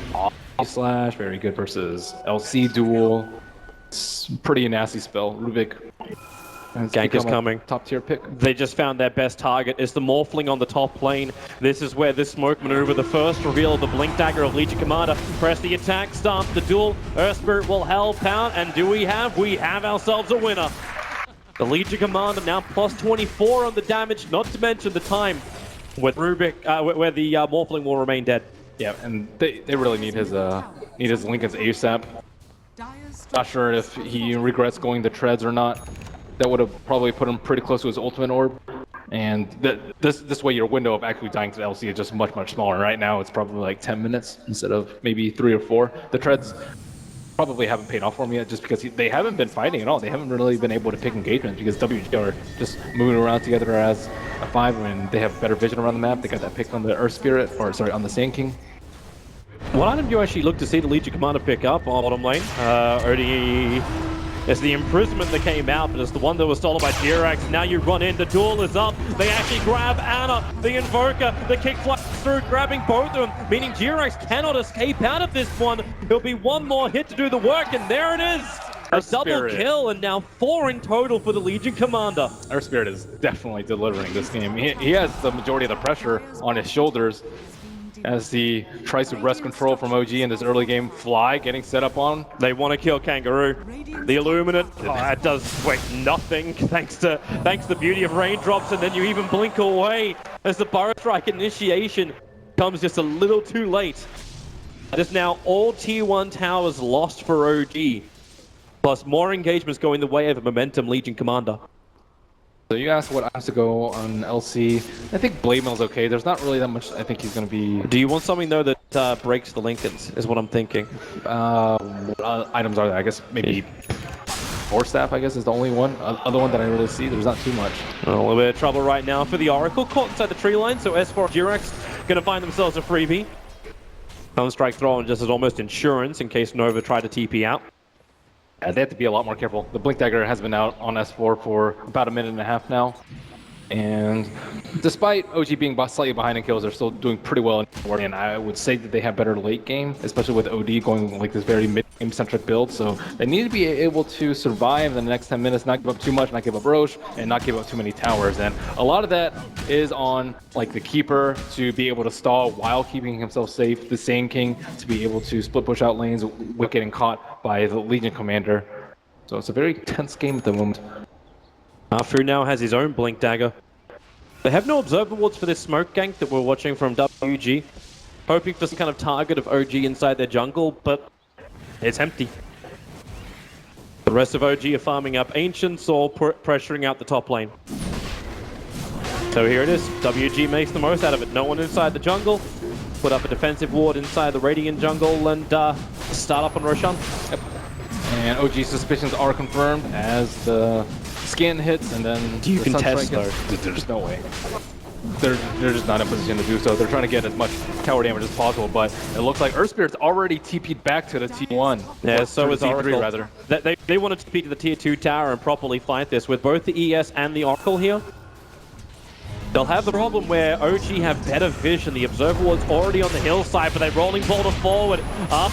S6: Slash, very good versus LC duel. It's pretty nasty spell. Rubik
S5: Gank is coming.
S6: Top tier pick.
S5: They just found their best target. It's the Morphling on the top lane. This is where this smoke maneuver, the first reveal of the Blink Dagger of Legion Commander. Press the attack, start the duel. Earth Spirit will hellpound, and do we have? We have ourselves a winner. The Legion Commander now plus 24 on the damage, not to mention the time with Rubik, where the Morphling will remain dead.
S6: Yeah, and they really need his Lincoln's ASAP. Not sure if he regrets going the treads or not. That would have probably put him pretty close to his ultimate orb. And this way your window of actually dying to the LC is just much, much smaller. Right now it's probably like 10 minutes instead of maybe 3 or 4. The treads probably haven't paid off for him yet just because they haven't been fighting at all. They haven't really been able to pick engagements because WG are just moving around together as a 5 and they have better vision around the map. They got that pick on the Earth Spirit, or sorry, on the Sand King.
S5: What item do you actually look to see the Legion Commander pick up on bottom lane? ODE. It's the imprisonment that came out, but it's the one that was stolen by JerAx. Now you run in, the duel is up. They actually grab Anna, the Invoker, the kick flies through, grabbing both of them, meaning JerAx cannot escape out of this one. There'll be one more hit to do the work, and there it is. A double kill, and now 4 in total for the Legion Commander.
S6: Earth Spirit is definitely delivering this game. He has the majority of the pressure on his shoulders. as he tries to wrest control from OG in this early game. Fly getting set up on.
S5: They want to kill Kangaroo. The Illuminate, it does nothing thanks to the beauty of raindrops, and then you even blink away as the Burrow Strike initiation comes just a little too late. It is now all Tier 1 towers lost for OG, plus more engagements going the way of a Momentum Legion Commander.
S6: So you asked what has to go on LC. I think Blade Mail's okay. There's not really that much I think he's going to be...
S5: Do you want something, though, that breaks the Lincolns, is what I'm thinking?
S6: What items are there? I guess maybe Force Staff, I guess, is the only one. Other one that I really see. There's not too much.
S5: A little bit of trouble right now for the Oracle. Caught inside the tree line, so S4 Jirax going to find themselves a freebie. Sunstrike throw just as almost insurance in case Nova tried to TP out.
S6: They have to be a lot more careful. The Blink Dagger has been out on S4 for about a minute and a half now. And despite OG being slightly behind in kills, they're still doing pretty well in board. And I would say that they have better late game, especially with OD going like this very mid-game centric build. So they need to be able to survive in the next 10 minutes, not give up too much, not give up Roche, and not give up too many towers. And a lot of that is on like the Keeper to be able to stall while keeping himself safe, the Sand King to be able to split push out lanes without getting caught by the Legion Commander. So it's a very tense game at the moment.
S5: Fu now has his own Blink Dagger. They have no observer wards for this smoke gank that we're watching from WG. Hoping for some kind of target of OG inside their jungle, but it's empty. The rest of OG are farming up Ancients or pressuring out the top lane. So here it is. WG makes the most out of it. No one inside the jungle. Put up a defensive ward inside the Radiant jungle and start up on Roshan.
S6: Yep. And OG's suspicions are confirmed as the scan hits, and then
S5: do you contest though?
S6: There's no way. They're just not in a position to do so. They're trying to get as much tower damage as possible, but it looks like Earth Spirit's already TP'd back to the T1.
S5: Yeah, so is Oracle.
S6: Rather.
S5: They wanted to TP to the Tier 2 tower and properly fight this with both the ES and the Oracle here. They'll have the problem where OG have better vision. The observer was already on the hillside, but they're rolling boulder forward. Up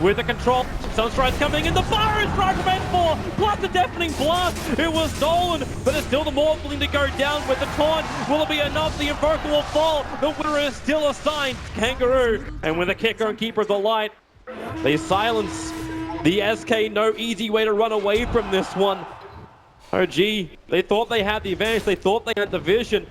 S5: with the control. Sunstrike's coming in. The fire is strike from S4, plus the deafening blast. It was stolen, but it's still the Morphling to go down with the taunt. Will it be enough? The Invoker will fall. The winner is still assigned Kangaroo. And with a kicker and Keeper of the Light, they silence the SK. No easy way to run away from this one. OG, they thought they had the advantage. They thought they had the vision.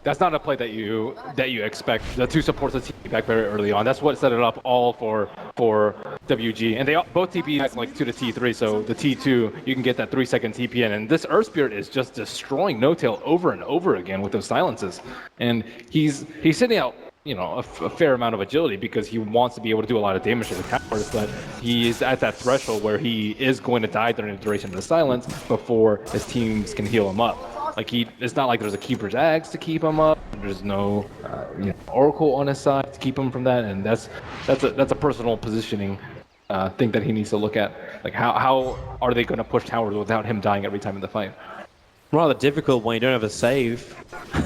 S6: That's not a play that you expect. The two supports the TP back very early on. That's what set it up all for WG. And they both TP back like to the T3, so the T2, you can get that 3-second TP in. And this Earth Spirit is just destroying No-Tail over and over again with those silences. And he's sitting out, you know, a fair amount of agility because he wants to be able to do a lot of damage to the towers, but he is at that threshold where he is going to die during the duration of the silence before his teams can heal him up. Like it's not like there's a Keeper's Axe to keep him up. There's no Oracle on his side to keep him from that, and that's a personal positioning thing that he needs to look at. Like how are they going to push towers without him dying every time in the fight?
S5: Rather difficult when you don't have a save.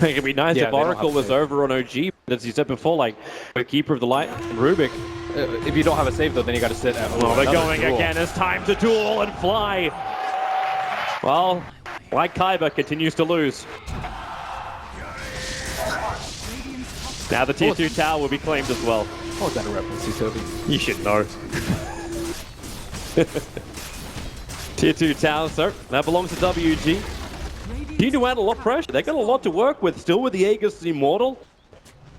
S5: It'd be nice if Oracle was over on OG, but as you said before, like with Keeper of the Light and Rubik.
S6: If you don't have a save though, then you got to sit at.
S5: Oh, they're going duel. Again. It's time to duel and fly. Well, like Kaiba continues to lose. Now the Tier 2 tower will be claimed as well.
S6: How is that a reference, Toby?
S5: You should know. Tier 2 tower, sir. That belongs to WG. Need to add a lot of pressure. They got a lot to work with. Still with the Aegis Immortal.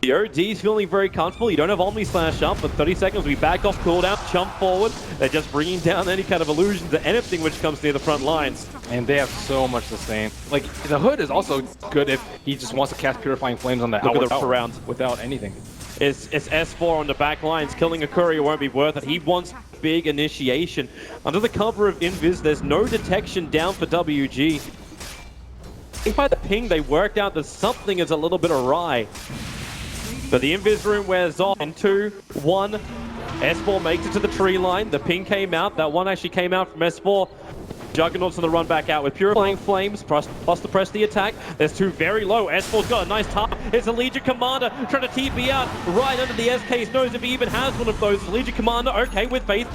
S5: The OD's feeling very comfortable. You don't have Omni Slash up, but 30 seconds we back off cooldown, jump forward. They're just bringing down any kind of illusions to anything which comes near the front lines.
S6: And they have so much sustain. Like, the Hood is also good if he just wants to cast Purifying Flames on that hour round without anything.
S5: It's S4 on the back lines. Killing a courier won't be worth it. He wants big initiation. Under the cover of Invis, there's no detection down for WG. I think by the ping, they worked out that something is a little bit awry. But the Invis room wears off in 2, 1. S4 makes it to the tree line. The ping came out. That one actually came out from S4. Juggernaut's on the run back out with Purifying Flames, plus to press the attack. There's 2 very low. S4's got a nice target. It's a Legion Commander trying to TP out right under the SK's nose if he even has one of those. Legion Commander, okay, with faith.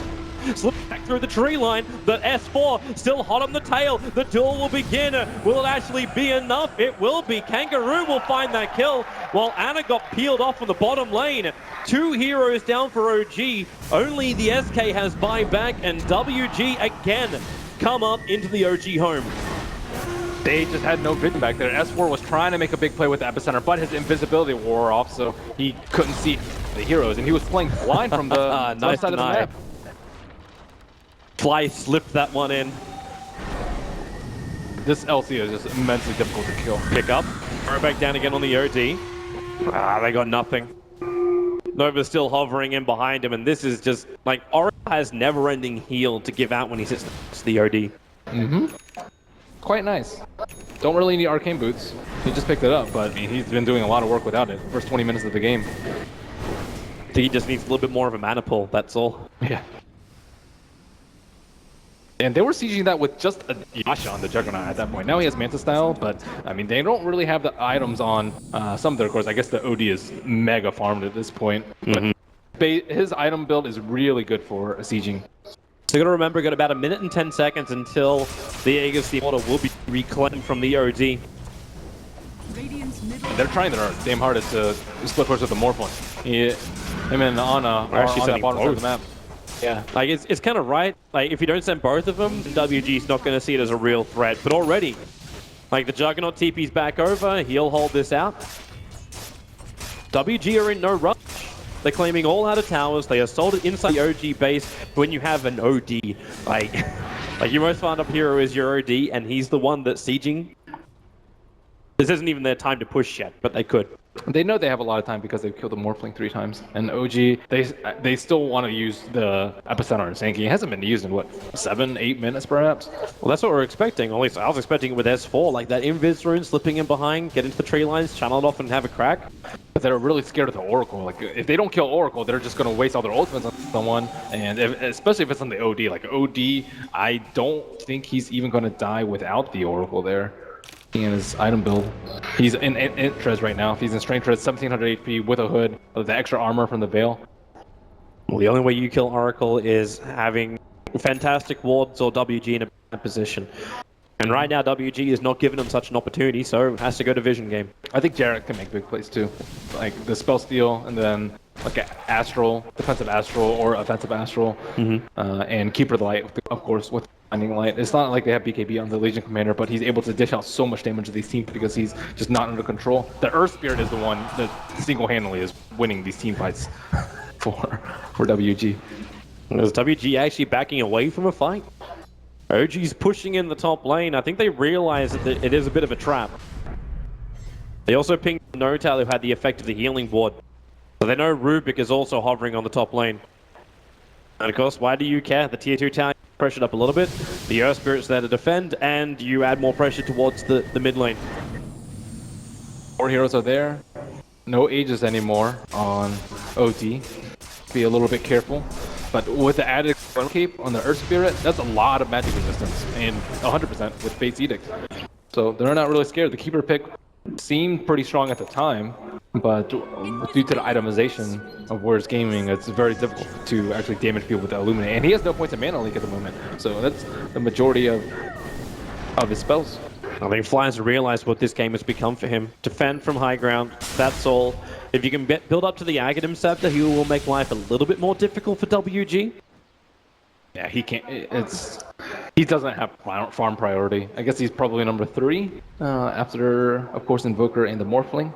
S5: Slips back through the tree line, but S4 still hot on the tail. The duel will begin. Will it actually be enough? It will be. Kangaroo will find that kill, while Anna got peeled off on the bottom lane. 2 heroes down for OG. Only the SK has buyback, and WG again come up into the OG home.
S6: They just had no vision back there. S4 was trying to make a big play with the epicenter, but his invisibility wore off, so he couldn't see the heroes, and he was playing blind from the left side of the map.
S5: Fly slipped that one in.
S6: This LC is just immensely difficult to kill.
S5: Pick up. Throw back down again on the OD. They got nothing. Nova's still hovering in behind him, and this is just like Oracle has never-ending heal to give out when he sits next to the OD.
S6: Quite nice. Don't really need arcane boots. He just picked it up, but I mean, he's been doing a lot of work without it. First 20 minutes of the game.
S5: I think he just needs a little bit more of a mana pull, that's all.
S6: Yeah. And they were sieging that with just a Yasha on the Juggernaut at that point. Now he has Manta style, but I mean, they don't really have the items on some of their cores. I guess the OD is mega farmed at this point. But his item build is really good for sieging.
S5: So you gotta remember, got about 1 minute and 10 seconds until the Aegis the Order will be reclaimed from the OD.
S6: They're trying their damn hardest to split towards with the Morphling. Him and Ana are on the bottom side of the map.
S5: Yeah, like it's kind of right. Like if you don't send both of them, WG's not going to see it as a real threat. But already, like the Juggernaut TP's back over, he'll hold this out. WG are in no rush. They're claiming all outer towers. They are sold it inside the OG base. When you have an OD, like your most farmed up hero is your OD, and he's the one that's sieging. This isn't even their time to push yet, but they could.
S6: They know they have a lot of time because they've killed the Morphling 3 times. And OG, they still want to use the epicenter on Sankey. It hasn't been used in, what, 7-8 minutes perhaps?
S5: Well, that's what we're expecting. At least I was expecting it with S4, like that Invis rune, slipping in behind, get into the tree lines, channel it off and have a crack.
S6: But they're really scared of the Oracle. Like, if they don't kill Oracle, they're just going to waste all their ultimates on someone. And especially if it's on the OD. Like, OD, I don't think he's even going to die without the Oracle there. In his item build. He's in Trez right now. He's in Strength Trez, 1700 HP with a hood, with the extra armor from the Veil.
S5: Well, the only way you kill Oracle is having fantastic wards or WG in a bad position. And right now, WG is not giving him such an opportunity, so it has to go to Vision Game.
S6: I think Jarrett can make big plays too. Like the Spell Steal, and then like an Astral, defensive Astral, or offensive Astral. And Keeper the Light, of course, with Blinding Light. It's not like they have BKB on the Legion Commander, but he's able to dish out so much damage to these teams because he's just not under control. The Earth Spirit is the one that single-handedly is winning these team fights for WG.
S5: Is WG actually backing away from a fight? OG's pushing in the top lane. I think they realize that it is a bit of a trap. They also pinged Notal, who had the effect of the healing board. So they know Rubik is also hovering on the top lane. And of course, why do you care? The tier 2 tower pressured up a little bit. The Earth Spirit's there to defend, and you add more pressure towards the mid lane.
S6: 4 heroes are there. No Aegis anymore on OD. Be a little bit careful. But with the added cape on the Earth Spirit, that's a lot of magic resistance. And 100% with Fate's Edict. So they're not really scared. The Keeper pick seemed pretty strong at the time. But due to the itemization of Warriors Gaming, it's very difficult to actually damage people with the Illuminate. And he has no points of mana leak at the moment. So that's the majority of his spells.
S5: I think Flyers realize what this game has become for him. Defend from high ground, that's all. If you can build up to the Aghanim Scepter, he will make life a little bit more difficult for WG.
S6: Yeah, he can't. He doesn't have farm priority. I guess he's probably number 3 after, of course, Invoker and the Morphling.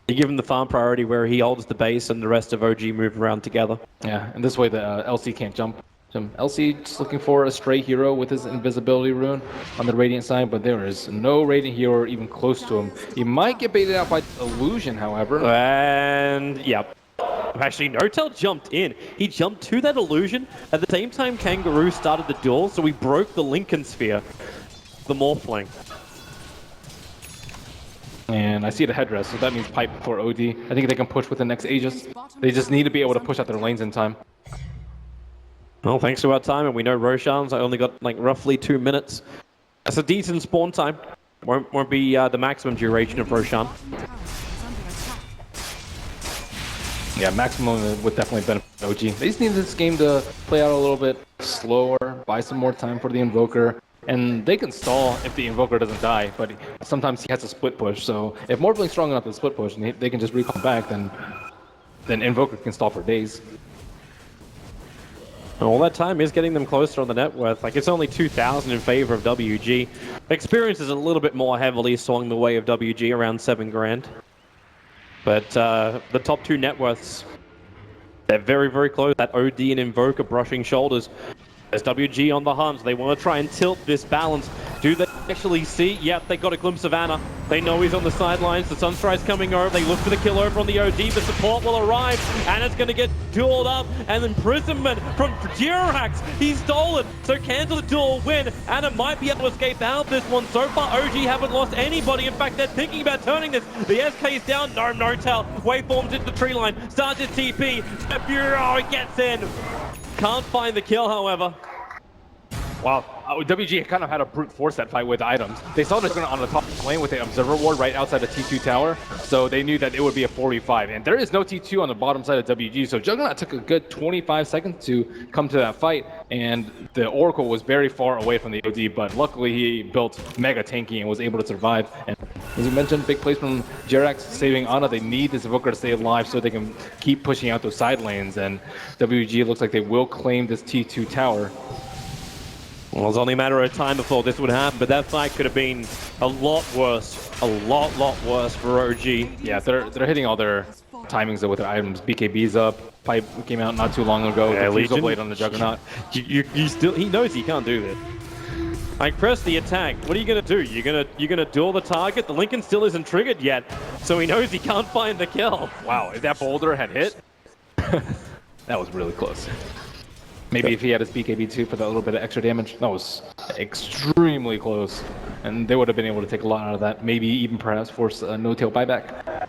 S5: You give him the farm priority where he holds the base and the rest of OG move around together.
S6: Yeah, and this way the LC can't jump. LC just looking for a stray hero with his invisibility rune on the Radiant side, but there is no Radiant hero even close to him. He might get baited out by Illusion, however.
S5: And, yep. Actually, Notel jumped in. He jumped to that Illusion. At the same time, Kangaroo started the duel, so he broke the Lincoln Sphere. The Morphling.
S6: And I see the headdress, so that means pipe for OD. I think they can push with the next Aegis. They just need to be able to push out their lanes in time.
S5: Well, thanks to our time, and we know Roshan's only got like roughly 2 minutes. That's a decent spawn time. Won't be the maximum duration of Roshan.
S6: Yeah, maximum would definitely benefit OG. They just need this game to play out a little bit slower, buy some more time for the Invoker, and they can stall if the Invoker doesn't die, but sometimes he has a split push, so if Morblin's strong enough to split push and they can just recall back, then Invoker can stall for days.
S5: All that time is getting them closer on the net worth. Like, it's only 2,000 in favor of WG. Experience is a little bit more heavily swung the way of WG, around 7 grand. But the top 2 net worths, they're very, very close. That OD and Invoker brushing shoulders. There's WG on the hunt. They want to try and tilt this balance. Do they actually see? Yep, they got a glimpse of Ana. They know he's on the sidelines. The Sunstride's coming over. They look for the kill over on the OD, but support will arrive. Ana's going to get dueled up. And imprisonment from Jirax. He's stolen. So cancel the duel win. Ana might be able to escape out this one. So far, OG haven't lost anybody. In fact, they're thinking about turning this. The SK is down. No tell. Waveforms into the tree line. Starts his TP. Oh, he gets in. Can't find the kill, however.
S6: Wow, WG kind of had to brute force that fight with items. They saw this on the top lane with the Observer Ward right outside the T2 tower, so they knew that it would be a 4v5. And there is no T2 on the bottom side of WG, so Juggernaut took a good 25 seconds to come to that fight, and the Oracle was very far away from the OD, but luckily he built mega tanky and was able to survive. And as you mentioned, big plays from Jirax saving Ana. They need this Invoker to stay alive so they can keep pushing out those side lanes, and WG looks like they will claim this T2 tower.
S5: Well, it was only a matter of time before this would happen, but that fight could have been a lot worse. A lot worse for OG.
S6: Yeah, they're hitting all their timings though with their items. BKB's up. Pipe came out not too long ago.
S5: Yeah,
S6: the Fusil Blade on the Juggernaut.
S5: You still, he knows he can't do this. Like, press the attack. What are you gonna do? You're gonna duel the target. The Lincoln still isn't triggered yet, so he knows he can't find the kill.
S6: Wow, if that boulder had hit, that was really close. Maybe if he had his BKB2 for that little bit of extra damage, that was extremely close. And they would have been able to take a lot out of that. Maybe even perhaps force a no-tail buyback.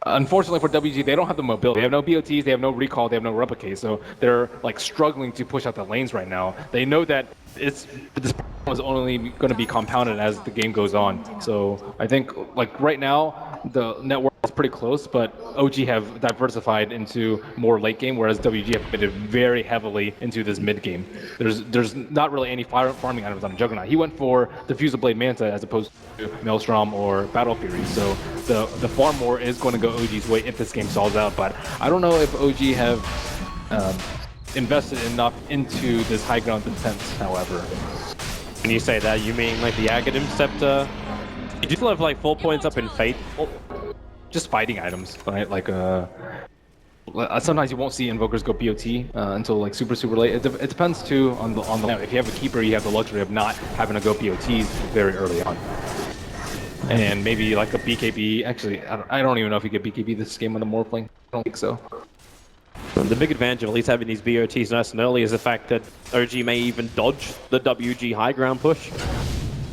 S6: Unfortunately for WG, they don't have the mobility. They have no BOTs, they have no recall, they have no replicate. So they're like struggling to push out the lanes right now. They know that this problem is only going to be compounded as the game goes on. So I think like right now, the network is pretty close, but OG have diversified into more late game, whereas WG have committed very heavily into this mid game. There's not really any farming items on Juggernaut. He went for the Fusil Blade Manta as opposed to Maelstrom or Battle Fury. So the farm war is going to go OG's way if this game stalls out. But I don't know if OG have invested enough into this high ground defense, however.
S5: When you say that, you mean like the Aghanim Scepter? You still have like 4 points up in Fate?
S6: Just fighting items, right? Like sometimes you won't see Invokers go BOT until like super late. It depends too on the if you have a Keeper, you have the luxury of not having to go BOTs very early on. And maybe like a BKB, actually, I don't even know if you get BKB this game on the Morphling. I don't think so.
S5: The big advantage of at least having these BOTs nice and early is the fact that OG may even dodge the WG high ground push.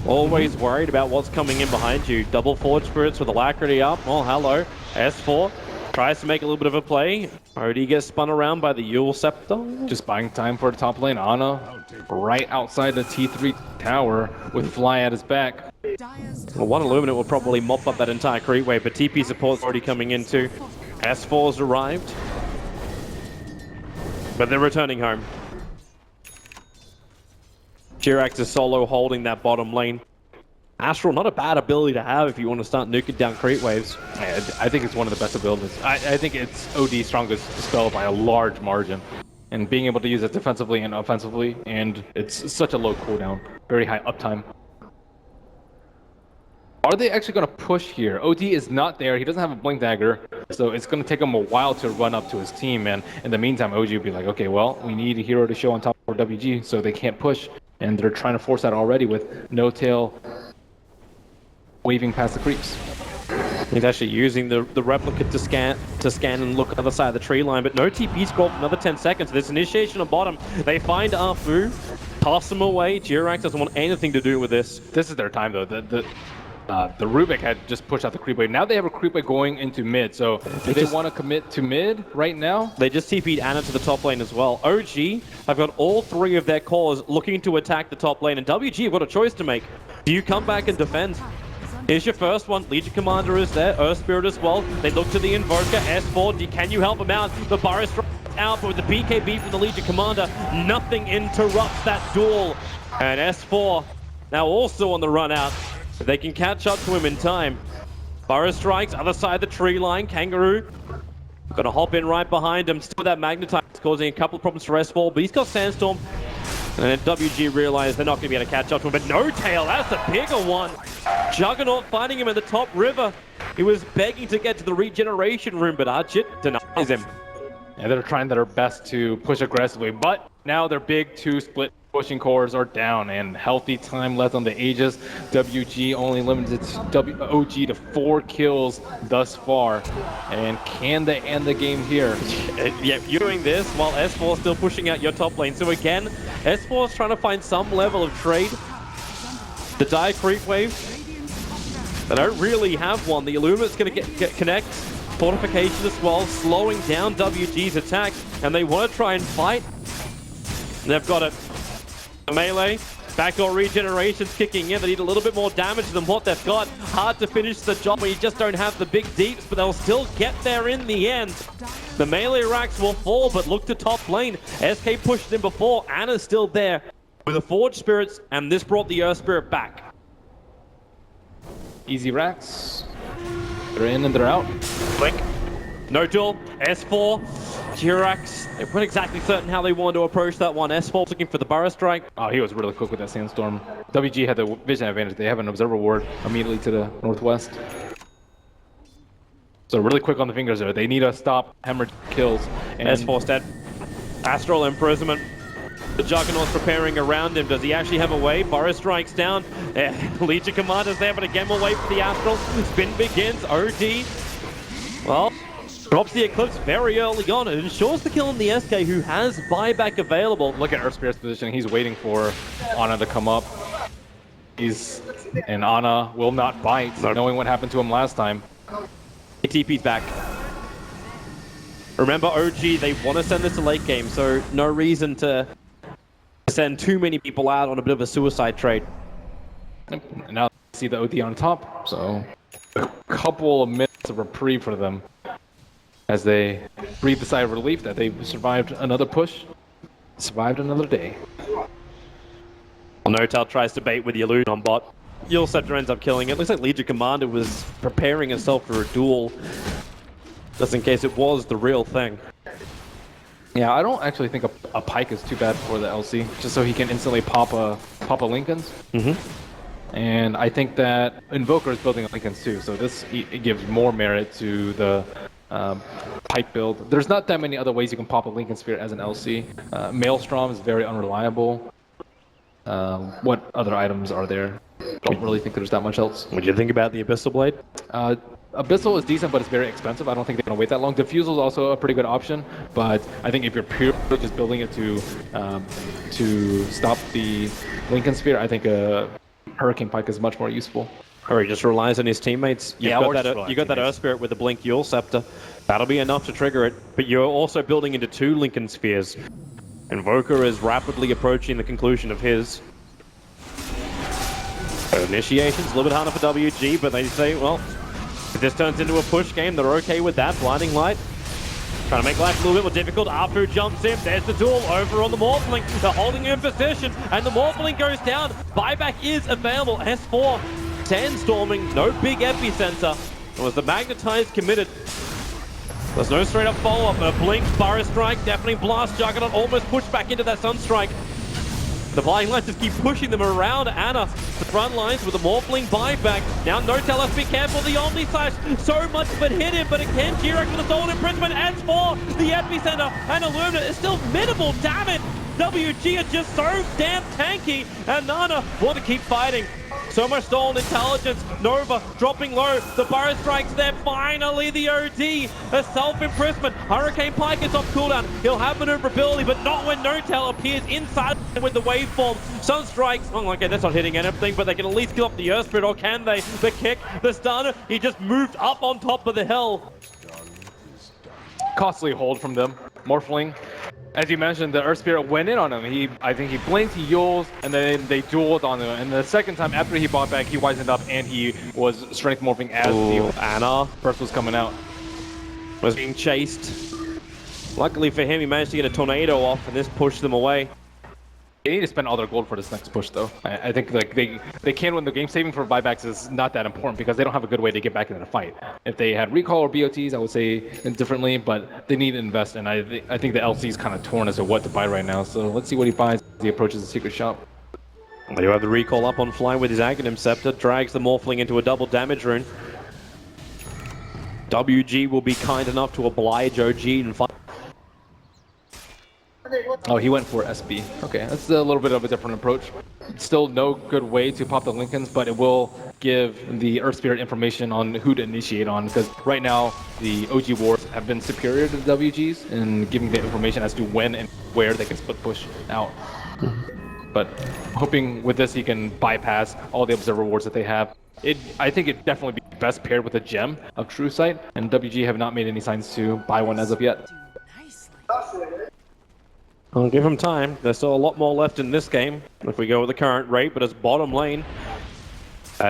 S5: Always worried about what's coming in behind you. Double Forge Spirits with Alacrity up. Oh, hello. S4 tries to make a little bit of a play. OD gets spun around by the Yule Scepter.
S6: Just buying time for the top lane. Ana right outside the T3 tower with Fly at his back.
S5: Well, one Illuminate will probably mop up that entire creep wave, but TP support's already coming in too. S4's arrived. But they're returning home. Jirax is solo holding that bottom lane. Astral, not a bad ability to have if you want to start nuking down creep waves.
S6: Yeah, I think it's one of the best abilities. I think it's OD's strongest spell by a large margin. And being able to use it defensively and offensively, and it's such a low cooldown, very high uptime. Are they actually going to push here? OD is not there. He doesn't have a Blink Dagger, so it's going to take him a while to run up to his team. And in the meantime, OG will be like, okay, well, we need a hero to show on top for WG, so they can't push. And they're trying to force that already with no-tail waving past the creeps.
S5: He's actually using the replica to scan and look at the other side of the tree line, but no TP score for another 10 seconds. There's initiation on bottom. They find Arfu, toss him away. Jirax doesn't want anything to do with this.
S6: This is their time, though. The Rubik had just pushed out the creep wave. Now they have a creep wave going into mid, so do they want to commit to mid right now?
S5: They just TP'd Ana to the top lane as well. OG have got all 3 of their cores looking to attack the top lane, and WG have got a choice to make. Do you come back and defend? Here's your first one. Legion Commander is there. Earth Spirit as well. They look to the Invoker. S4, can you help him out? The Burrow strikes out, but with the BKB from the Legion Commander, nothing interrupts that duel. And S4 now also on the run out. If they can catch up to him in time. Burrow strikes, other side of the tree line. Kangaroo gonna hop in right behind him. Still that Magnetize causing a couple of problems for S4, but he's got Sandstorm. And then WG realized they're not going to be able to catch up to him. But No Tail, that's the bigger one. Juggernaut fighting him in the top river. He was begging to get to the regeneration room, but Archit denies him.
S6: And they're trying their best to push aggressively, but now their big two split pushing cores are down and healthy time left on the Aegis. WG only limited OG to 4 kills thus far. And can they end the game here?
S5: Yeah, you're doing this while S4 is still pushing out your top lane. So again, S4 is trying to find some level of trade. The Dire Creep Wave, they don't really have one. The Illuminate's going to get connect. Fortification as well, slowing down WG's attack. And they want to try and fight. They've got it. The melee, backdoor regeneration's kicking in. They need a little bit more damage than what they've got. Hard to finish the job when you just don't have the big deeps, but they'll still get there in the end. The melee racks will fall, but look to top lane. SK pushed him before. Anna's still there with the Forge Spirits, and this brought the Earth Spirit back.
S6: Easy racks. They're in and they're out.
S5: Blink. No duel. S4. Jirax. They weren't exactly certain how they wanted to approach that one. S4 looking for the Burrow Strike.
S6: Oh, he was really quick with that Sandstorm. WG had the vision advantage. They have an Observer Ward immediately to the northwest. So really quick on the fingers there. They need to stop hemorrhage kills. And
S5: S4's dead. Astral Imprisonment. The Juggernaut's preparing around him. Does he actually have a way? Burrow Strikes down. Legion Commander's there, but again we'll wait for the Astral. Spin begins. OD. Well, drops the Eclipse very early on and ensures the kill on the SK, who has buyback available.
S6: Look at Earth Spirit's position. He's waiting for Ana to come up. And Ana will not bite, knowing what happened to him last time.
S5: TP's back. Remember, OG, they want to send this to late game, so no reason to send too many people out on a bit of a suicide trade.
S6: And now see the OD on top, so a couple of minutes of reprieve for them as they breathe the sigh of relief that they survived another push, survived another day.
S5: Well, Notal tries to bait with the Illusion on bot. Yule Scepter ends up killing it. Looks like Legion Commander was preparing herself for a duel, just in case it was the real thing.
S6: Yeah, I don't actually think a Pike is too bad for the LC, just so he can instantly pop a Linken's. And I think that Invoker is building Linken's too, so this it gives more merit to the Pike build. There's not that many other ways you can pop a Linken Sphere as an LC. Maelstrom is very unreliable. What other items are there? Don't really think there's that much else.
S5: What do you think about the Abyssal Blade?
S6: Abyssal is decent, but it's very expensive. I don't think they're going to wait that long. Diffusal is also a pretty good option, but I think if you're purely just building it to stop the Linken Sphere, I think Hurricane Pike is much more useful.
S5: Or he just relies on his teammates. You got that Earth Spirit with the Blink Yule Scepter. That'll be enough to trigger it, but you're also building into 2 Linken Spheres. Invoker is rapidly approaching the conclusion of his. So initiation's a little bit harder for WG, but they say, well, if this turns into a push game, they're okay with that. Blinding Light. Trying to make life a little bit more difficult. Apu jumps in. There's the duel over on the Morphling. They're holding him in position, and the Morphling goes down. Buyback is available. S4 sandstorming. No big epicenter. It was the Magnetized committed. There's no straight up follow-up, but a Blink, Burrow Strike, definitely Blast, Juggernaut almost pushed back into that Sunstrike. The Blinding Lights just keep pushing them around Anna. The front lines with the Morphling buyback. Now Notel has to be careful. The Omni Slash, so much but hit him, but again, Jirax with a Soul Imprisonment as for the Epicenter, and Illumina is still minimal damage. WG are just so damn tanky, and Nana want to keep fighting. So much stolen intelligence. Nova dropping low. The Burrow Strike's there. Finally, the OD. A self-imprisonment. Hurricane Pike is off cooldown. He'll have maneuverability, but not when Notel appears inside with the waveform. Sunstrikes. Oh, okay, that's not hitting anything, but they can at least kill off the Earth Spirit, or can they? The kick, the stun. He just moved up on top of the hill.
S6: Costly hold from them. Morphling As you mentioned, the Earth Spirit went in on him. I think he blinked, he Yules, and then they dueled on him. And the second time after he bought back, he wisened up and he was strength morphing as the
S5: Ana
S6: burst was coming out.
S5: was being chased. Luckily for him, he managed to get a tornado off, and this pushed them away.
S6: They need to spend all their gold for this next push, though. I think like they can win the game. Saving for buybacks is not that important because they don't have a good way to get back into the fight. If they had recall or BOTs, I would say differently, but they need to invest. And I think the LC is kind of torn as to what to buy right now. So let's see what he buys as he approaches the secret shop.
S5: They do have the recall up on fly with his Aghanim Scepter, drags the Morphling into a double damage rune. WG will be kind enough to oblige OG and fight.
S6: Oh, he went for SB. Okay, that's a little bit of a different approach. Still no good way to pop the Lincolns, but it will give the Earth Spirit information on who to initiate on, because right now the OG Wars have been superior to the WGs in giving the information as to when and where they can split push out. But hoping with this he can bypass all the Observer Wars that they have. I think it'd definitely be best paired with a gem of True Sight, and WG have not made any signs to buy one as of yet.
S5: I'll give him time. There's still a lot more left in this game if we go with the current rate, but it's bottom lane.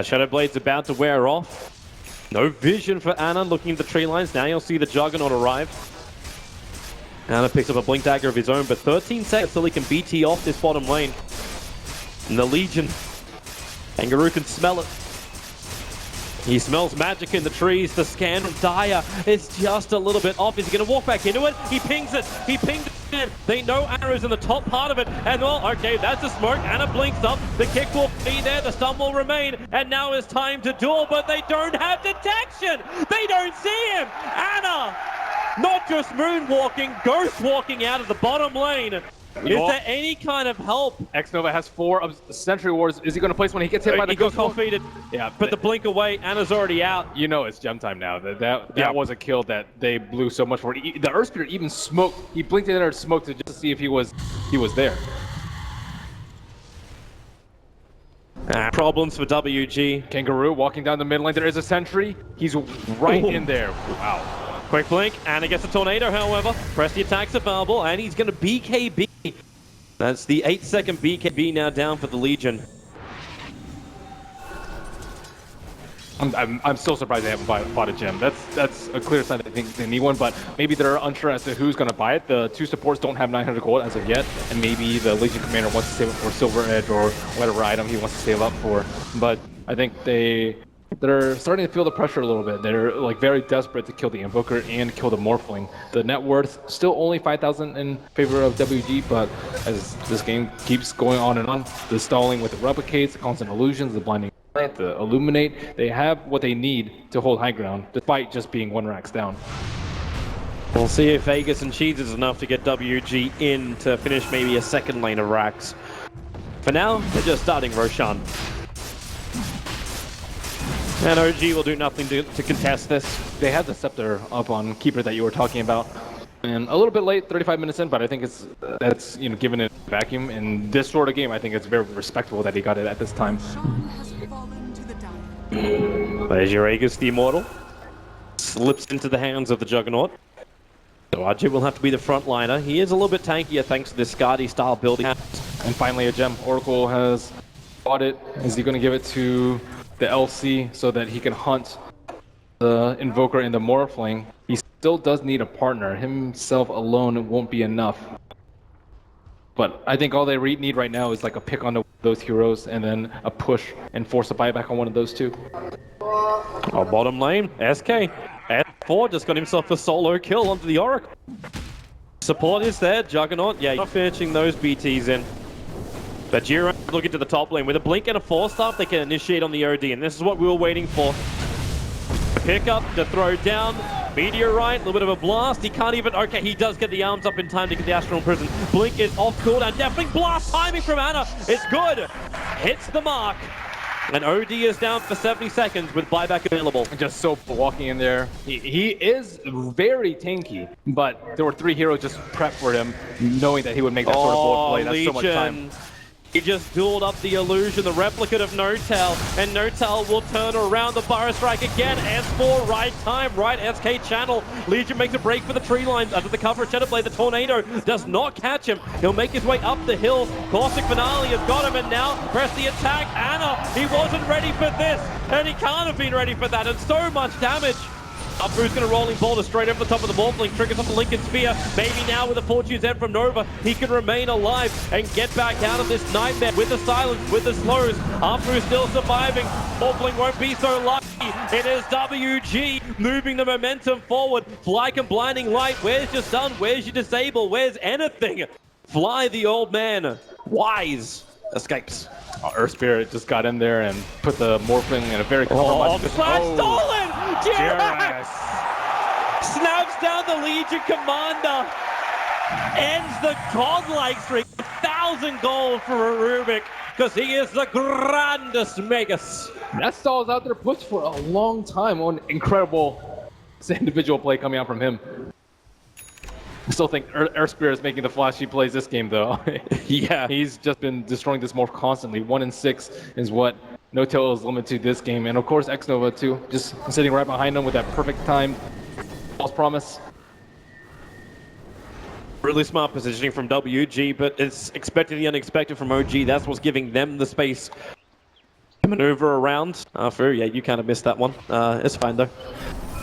S5: Shadow Blade's about to wear off. No vision for Ana looking at the tree lines. Now you'll see the Juggernaut arrive. Ana picks up a Blink Dagger of his own, but 13 seconds till he can BT off this bottom lane. And the Legion. Kangaroo can smell it. He smells magic in the trees. The scan from Dire is just a little bit off. Is he going to walk back into it? He pings it. He pinged it. They know Ana's in the top part of it. And well, okay, that's the smoke. Ana blinks up. The kick will be there. The stun will remain. And now it's time to duel, but they don't have detection. They don't see him. Ana, not just moonwalking, ghost walking out of the bottom lane. Is there any kind of help?
S6: X-Nova has 4 Sentry Wars. Is he going to place when he gets hit by the
S5: ghost? He got defeated. Yeah, but the blink away, Ana's already out.
S6: You know it's gem time now. That was a kill that they blew so much for. The Earth Spirit even smoked. He blinked in there and smoked it just to see if he was there.
S5: Problems for WG.
S6: Kangaroo walking down the mid lane. There is a sentry. He's right in there. Wow.
S5: Quick blink, Ana gets a tornado, however. Press the attacks available, and he's going to BKB. That's the 8-second BKB now down for the Legion.
S6: I'm still surprised they haven't bought a gem. That's a clear sign that I think they need one, but maybe they're unsure as to who's going to buy it. The 2 supports don't have 900 gold as of yet, and maybe the Legion Commander wants to save it for Silver Edge or whatever item he wants to save up for. But I think they're starting to feel the pressure a little bit. They're like very desperate to kill the Invoker and kill the Morphling. The net worth still only 5,000 in favor of WG, but as this game keeps going on and on, the stalling with the replicates, the constant illusions, the blinding light, the illuminate, they have what they need to hold high ground, despite just being 1 racks down.
S5: We'll see if Vegas and Cheese is enough to get WG in to finish maybe a second lane of racks. For now, they're just starting Roshan. And OG will do nothing to contest this.
S6: They had the Scepter up on Keeper that you were talking about. And a little bit late, 35 minutes in, but I think that's given it a vacuum. In this sort of game, I think it's very respectable that he got it at this time.
S5: There's your Aegis the Immortal. Slips into the hands of the Juggernaut. So RJ will have to be the frontliner. He is a little bit tankier thanks to this Skadi style building.
S6: And finally a gem. Oracle has bought it. Is he going to give it to the LC so that he can hunt the Invoker and the Morphling? He still does need a partner. Himself alone won't be enough. But I think all they need right now is like a pick on those heroes and then a push and force a buyback on one of those 2.
S5: Oh, bottom lane, SK. S4 just got himself a solo kill onto the Oracle. Support is there, Juggernaut. Yeah, not finishing those BTs in. But Jiro looking to the top lane. With a blink and a 4-star, they can initiate on the OD, and this is what we were waiting for. Pick up, the throw down, meteorite, a little bit of a blast. He can't even, okay, he does get the arms up in time to get the Astral Prison. Blink is off cooldown, definitely blast timing from Ana. It's good, hits the mark. And OD is down for 70 seconds with buyback available.
S6: Just so walking in there. He is very tanky, but there were 3 heroes just prepped for him, knowing that he would make that sort of bold play. That's
S5: Legion.
S6: So much time.
S5: He just dueled up the illusion, the replicate of No-Tail, and No-Tail will turn around the Burrow Strike again. S4, right time, right SK channel. Legion makes a break for the tree lines under the cover of Shadowblade. The Tornado does not catch him. He'll make his way up the hill. Caustic Finale has got him, and now press the attack. Anna, he wasn't ready for this, and he can't have been ready for that, and so much damage. Upboo's gonna rolling boulder straight over the top of the Morphling, triggers off the Lincoln Spear. Maybe now with the Fortune's End from Nova, he can remain alive and get back out of this nightmare with the silence, with the slows. Upboo's still surviving. Morphling won't be so lucky. It is WG moving the momentum forward. Fly can blinding light. Where's your stun? Where's your disable? Where's anything? Fly, the old man, wise, escapes.
S6: Earth Spirit just got in there and put the Morphling in a very
S5: stolen! Jirax snaps down the Legion commander, ends the godlike streak. 1,000 gold for Rubik, because he is the grandest Magus.
S6: That stalls out there push for a long time. One incredible individual play coming out from him. I still think Earth Spirit is making the flashy plays this game, though.
S5: Yeah.
S6: He's just been destroying this morph constantly. 1 in 6 is what No-Tail is limited to this game. And of course, X-Nova, too. Just sitting right behind him with that perfect time. False promise.
S5: Really smart positioning from WG, but it's expected the unexpected from OG. That's what's giving them the space to maneuver around. Yeah, you kind of missed that one. It's fine, though.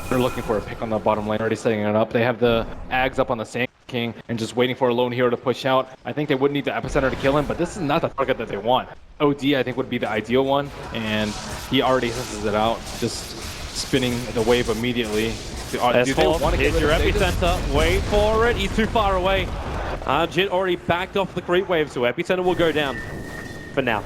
S6: They're looking for a pick on the bottom lane, already setting it up. They have the Ags up on the Sand King and just waiting for a lone hero to push out. I think they would need the Epicenter to kill him, but this is not the target that they want. OD, I think, would be the ideal one, and he already senses it out, just spinning the wave immediately. Do they want to get
S5: your Epicenter. Wait for it. He's too far away. Jit already backed off the creep wave, so Epicenter will go down for now.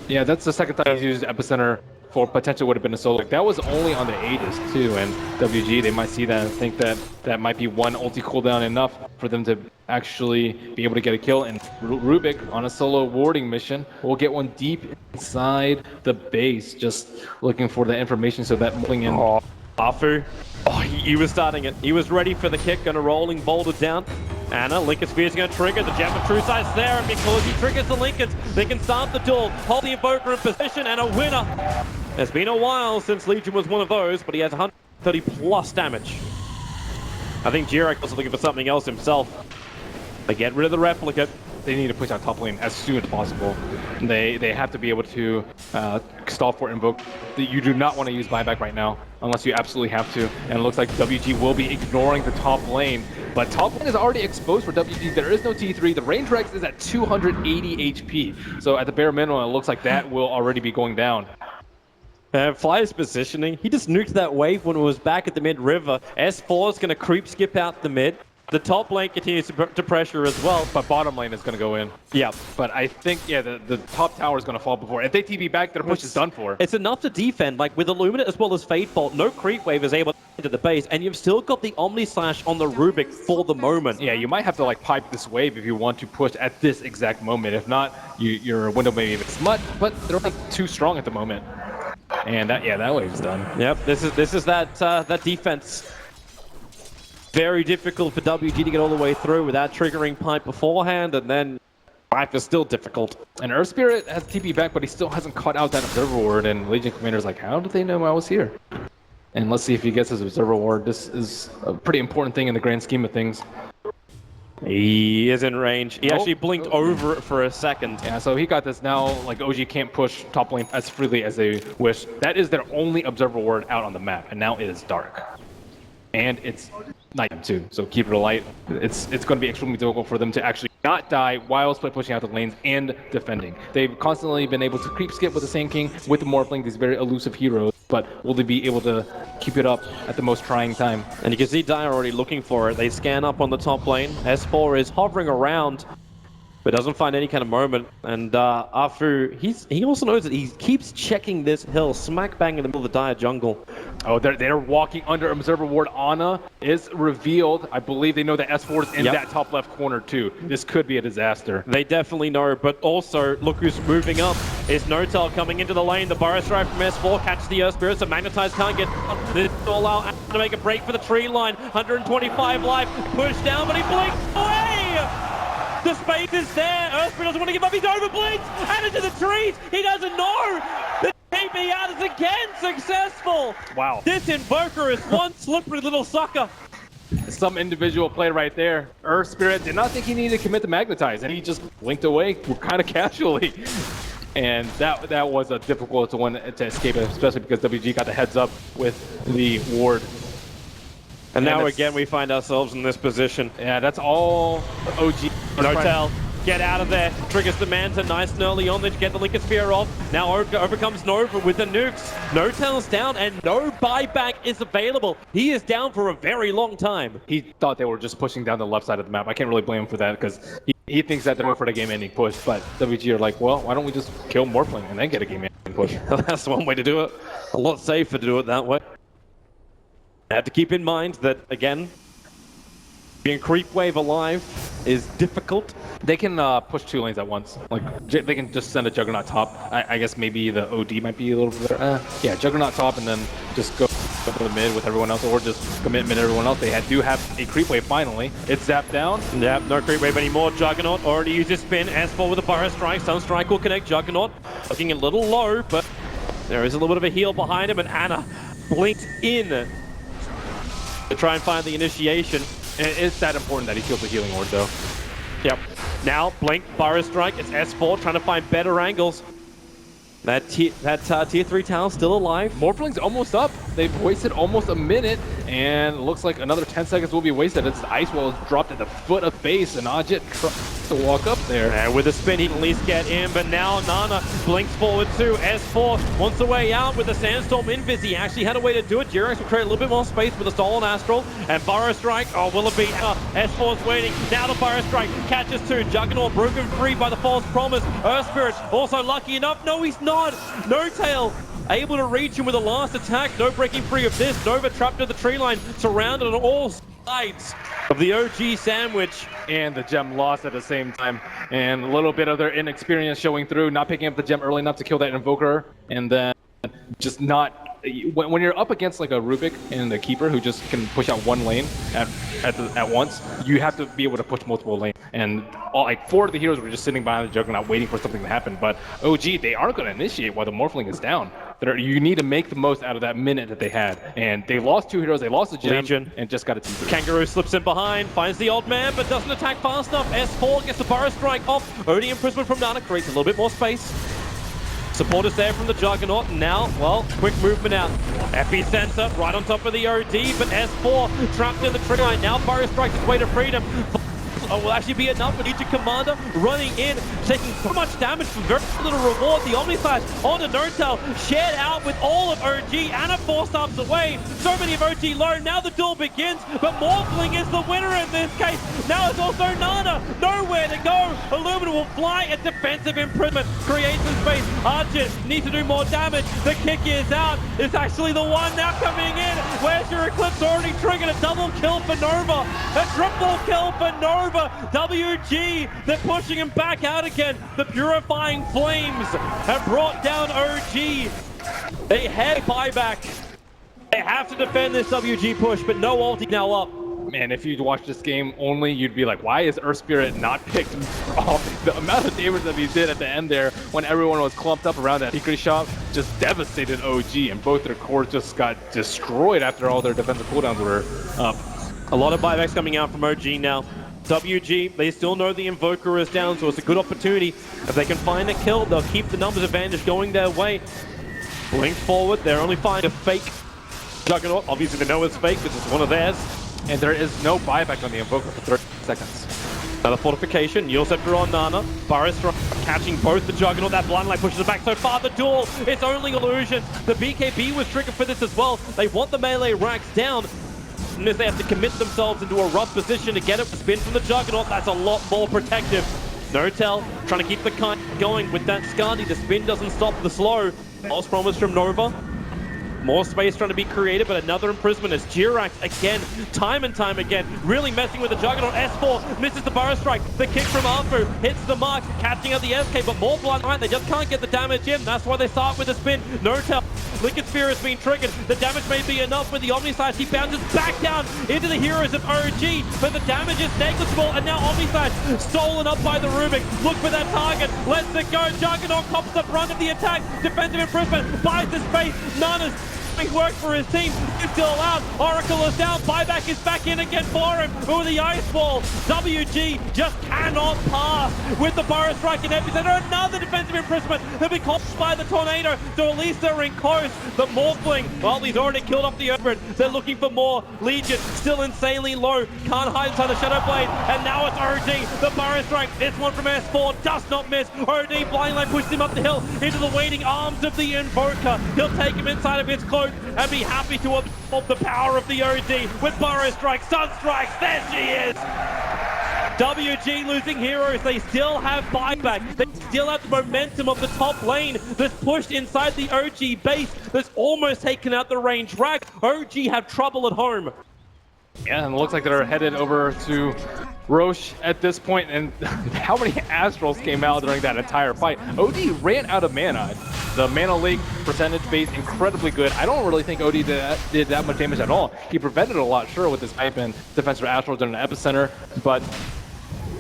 S6: Yeah, that's the second time he's used Epicenter for potential would have been a solo. That was only on the Aegis too, and WG, they might see that and think that that might be one ulti cooldown enough for them to actually be able to get a kill. And Rubik on a solo warding mission will get one deep inside the base, just looking for the information so that moving in.
S5: Afu. He was starting it. He was ready for the kick, gonna rolling boulder down. Anna, Lincoln Spear's gonna trigger the Gem of True Sight's there, and because he triggers the Lincolns, they can start the duel, hold the Invoker in position, and a winner. It's been a while since Legion was one of those, but he has 130 plus damage. I think Jirax was looking for something else himself. They get rid of the replicate.
S6: They need to push out top lane as soon as possible. They have to be able to stall for invoke. You do not want to use buyback right now unless you absolutely have to. And it looks like WG will be ignoring the top lane. But top lane is already exposed for WG. There is no T3. The range Rex is at 280 HP. So at the bare minimum, it looks like that will already be going down.
S5: Fly's positioning. He just nuked that wave when it was back at the mid river. S4 is going to creep skip out the mid. The top lane continues to pressure as well.
S6: But bottom lane is going to go in.
S5: Yeah.
S6: But I think, yeah, the top tower is going to fall before. If they TP back, their push is done for.
S5: It's enough to defend. Like, with Illuminate as well as Fatefall, no creep wave is able to into the base, and you've still got the Omni Slash on the Rubik for the moment.
S6: Yeah, you might have to, like, pipe this wave if you want to push at this exact moment. If not, your window may be smut, but they're not too strong at the moment. And that wave's done.
S5: Yep, this is that defense. Very difficult for WG to get all the way through without triggering pipe beforehand, and then life is still difficult.
S6: And Earth Spirit has TP back, but he still hasn't caught out that Observer Ward, and Legion Commander's like, how did they know I was here? And let's see if he gets his Observer Ward. This is a pretty important thing in the grand scheme of things.
S5: He is in range. He actually blinked over it for a second.
S6: Yeah, so he got this now. Like, OG can't push top lane as freely as they wish. That is their only Observer Ward out on the map, and now it is dark. And it's night too, so keep it alight. It's going to be extremely difficult for them to actually not die while split pushing out the lanes and defending. They've constantly been able to creep skip with the Sand King, with the Morphling, these very elusive heroes, but will they be able to keep it up at the most trying time?
S5: And you can see Dire already looking for it. They scan up on the top lane. S4 is hovering around, but doesn't find any kind of moment. And Afu, he also knows that he keeps checking this hill, smack bang in the middle of the Dire jungle.
S6: Oh, they're walking under Observer Ward. Ana is revealed. I believe they know that S4 is in that top left corner too. This could be a disaster.
S5: They definitely know, but also look who's moving up. It's No-Tail coming into the lane. The Burrow Strike from S4 catches the Earth Spirit, so Magnetize can't get on. This will allow Ana to make a break for the tree line. 125 life, pushed down, but he blinks away! The space is there. Earthspirit doesn't want to give up. He's overblitzed. And into the trees. He doesn't know. The TP out is again successful.
S4: Wow.
S5: This Invoker is one slippery little sucker.
S6: Some individual play right there. Earthspirit did not think he needed to commit to Magnetize, and he just blinked away kind of casually. And that was a difficult one to escape, especially because WG got the heads up with the ward.
S5: And now again we find ourselves in this position.
S6: Yeah, that's all OG.
S5: Notel, get out of there. Triggers the Manta nice and early on. Then get the Lincoln Sphere off. Now overcomes Nova with the nukes. Notel's down and no buyback is available. He is down for a very long time.
S6: He thought they were just pushing down the left side of the map. I can't really blame him for that because he thinks that they're going for the game-ending push. But WG are like, well, why don't we just kill Morphling and then get a game-ending push?
S5: That's one way to do it. A lot safer to do it that way. I have to keep in mind that, again, being creep wave alive is difficult.
S6: They can push 2 lanes at once. Like, they can just send a Juggernaut top. I guess maybe the OD might be a little bit better. Yeah, Juggernaut top and then just go to the mid with everyone else, or just commit mid everyone else. They do have a creep wave finally. It's zapped down.
S5: Yep, no creep wave anymore. Juggernaut already used his spin. S4 with a Burrow Strike. Sunstrike will connect Juggernaut. Looking a little low, but there is a little bit of a heal behind him, and Ana blinked in to try and find the initiation.
S6: It's that important that he kills the healing ward, though.
S5: Yep. Now, blink, Burrow Strike. It's S4 trying to find better angles. That tier 3 tower still alive.
S6: Morphling's almost up. They've wasted almost a minute, and it looks like another 10 seconds will be wasted. It's the Ice Wall is dropped at the foot of base, and Ajit tries to walk up there.
S5: And with a spin, he can at least get in, but now Nana blinks forward too. S4 wants a way out with the Sandstorm Invis. He actually had a way to do it. Jirax will create a little bit more space with a Stolen Astral, and Burrow Strike, oh, will it be? S4's waiting. Now the Burrow Strike catches 2. Juggernaut broken free by the False Promise. Earthspirit also lucky enough. No, he's not. No Tail able to reach him with a last attack. No breaking free of this. Nova trapped to the tree line, surrounded on all sides of the OG sandwich.
S6: And the gem lost at the same time. And a little bit of their inexperience showing through, not picking up the gem early enough to kill that Invoker. And then just not... When you're up against like a Rubik and the Keeper who just can push out 1 lane at once, you have to be able to push multiple lanes. And like 4 of the heroes were just sitting behind the Juggernaut waiting for something to happen. But OG, they aren't going to initiate while the Morphling is down. You need to make the most out of that minute that they had. And they lost 2 heroes, they lost the gem,
S5: Legion.
S6: And just got a T3.
S5: Kangaroo slips in behind, finds the odd man, but doesn't attack fast enough. S4 gets the Burrow Strike off. OD imprisonment from Nana creates a little bit more space. Support is there from the Juggernaut, and now, well, quick movement out. Epicenter right on top of the OD, but S4 trapped in the tree line. Now Burrow strikes his way to freedom. Will actually be enough for Legion Commander running in, taking so much damage for very little reward. The Omnislash onto Notel, shared out with all of OG. Ana 4 stops away. So many of OG low. Now the duel begins, but Morphling is the winner in this case. Now it's also Nana. Nowhere to go. Illumina will fly. A defensive imprisonment creates some space. Archit needs to do more damage. The kick is out. It's actually the one now coming in. Where's your Eclipse? Already triggered a double kill for Nova. A triple kill for Nova. WG, they're pushing him back out again. The Purifying Flames have brought down OG. They had buyback. They have to defend this WG push, but no ulti now up.
S6: Man, if you'd watch this game only, you'd be like, why is Earthspirit not picked off? The amount of damage that he did at the end there when everyone was clumped up around that secret shop just devastated OG, and both their cores just got destroyed after all their defensive cooldowns were up.
S5: A lot of buybacks coming out from OG now. WG, they still know the Invoker is down, so it's a good opportunity. If they can find a kill, they'll keep the numbers advantage going their way. Blink forward, they're only finding a fake Juggernaut. Obviously they know it's fake because it's one of theirs.
S6: And there is no buyback on the Invoker for 30 seconds.
S5: Another fortification, Yield Scepter on Nana. Burrow Strike catching both the Juggernaut. That blind light pushes it back so far. The duel, it's only illusion. The BKB was triggered for this as well. They want the melee racks down. As they have to commit themselves into a rough position to get it. The spin from the Juggernaut, that's a lot more protective. Notel trying to keep the kite going with that Skadi. The spin doesn't stop the slow. False promise from Nova. More space trying to be created, but another imprisonment as Jirax again, time and time again, really messing with the Juggernaut. S4 misses the burrow strike. The kick from Arfu hits the mark, catching out the SK, but more blind light. They just can't get the damage in. That's why they start with the spin. No tell. Liquid Sphere has been triggered. The damage may be enough with the Omniscience. He bounces back down into the heroes of OG, but the damage is negligible. And now Omniscience stolen up by the Rubik. Look for that target. Lets it go. Juggernaut cops the brunt of the attack. Defensive improvement buys the space. None is work for his team. He's still out. Oracle is down. Buyback is back in again for him. Ooh, the ice ball. WG just cannot pass with the burrow strike in epicenter. Another defensive imprisonment. He'll be caught by the tornado. So at least they're in close. The Morphling, well, he's already killed off the Urban. They're looking for more. Legion still insanely low. Can't hide inside the Shadow Blade. And now it's OD. The burrow strike. This one from S4 does not miss. OD blind line pushes him up the hill into the waiting arms of the Invoker. He'll take him inside of his cloak and be happy to absorb the power of the OD with burrow strike, sun strikes. There she is. WG losing heroes. They still have buyback. They still have the momentum of the top lane that's pushed inside the OG base that's almost taken out the range rack. OG have trouble at home.
S6: Yeah, and it looks like they're headed over to Roche at this point, and how many Astrals came out during that entire fight? OD ran out of mana. The mana leak percentage base incredibly good. I don't really think OD did that much damage at all. He prevented a lot, sure, with his pipe and defensive Astrals in an epicenter, but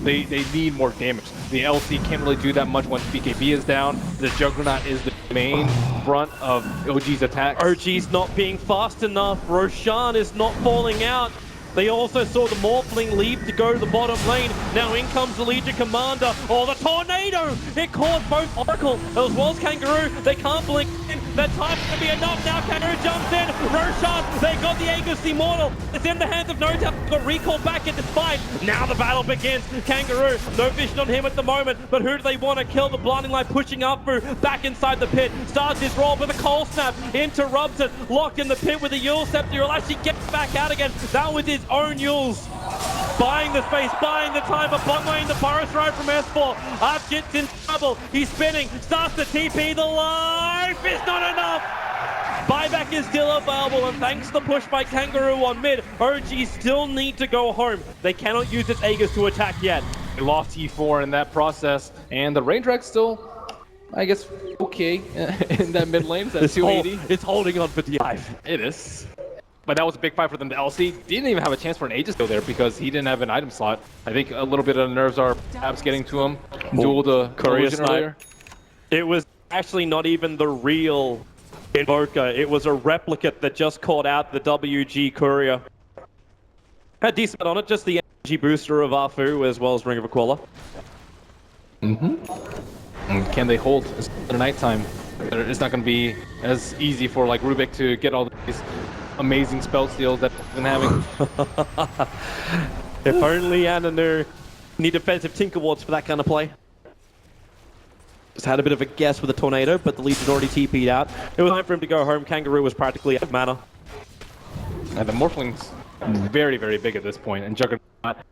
S6: they need more damage. The LC can't really do that much once BKB is down. The Juggernaut is the main front of OG's attacks.
S5: OG's not being fast enough. Roshan is not falling out. They also saw the Morphling leave to go to the bottom lane. Now in comes the Legion Commander. Oh, the Tornado! It caught both Oracle as well as Kangaroo. They can't blink in. That time's going to be enough. Now Kangaroo jumps in. Roshan, they got the Aegis Immortal. It's in the hands of No-Tap. Got recall back into fight. Now the battle begins. Kangaroo, no vision on him at the moment. But who do they want to kill? The Blinding Light pushing up through. Back inside the pit. Starts his roll with a Cold Snap. Interrupts it. Locked in the pit with a Yule Scepter. He'll actually get back out again. That was his own Yules. Buying the space, buying the time, but bot lane, the burrow strike from S4. Archit's in trouble. He's spinning, starts to TP. The life is not enough. Buyback is still available, and thanks to the push by Kangaroo on mid, OG still need to go home. They cannot use its Aegis to attack yet.
S6: They lost T4 in that process, and the range rack's still, I guess, okay in that mid lane. That's 280.
S5: It's holding on for Dive.
S6: It is. But that was a big fight for them. The LC didn't even have a chance for an Aegis go there because he didn't have an item slot. I think a little bit of the nerves are perhaps getting to him. Duel the
S5: Courier
S6: earlier.
S5: It was actually not even the real Invoker. It was a replicate that just caught out the WG Courier. Had decent on it, just the energy booster of Arfu as well as Ring of Aquila.
S6: And can they hold in the nighttime? It's not going to be as easy for like Rubik to get all these amazing spell steals that they've been having.
S5: If only Anna knew. Need defensive Tinker Wards for that kind of play. Just had a bit of a guess with the Tornado, but the Legion's already TP'd out. It was time for him to go home. Kangaroo was practically out of mana.
S6: And the Morphling's very, very big at this point, and Juggernaut,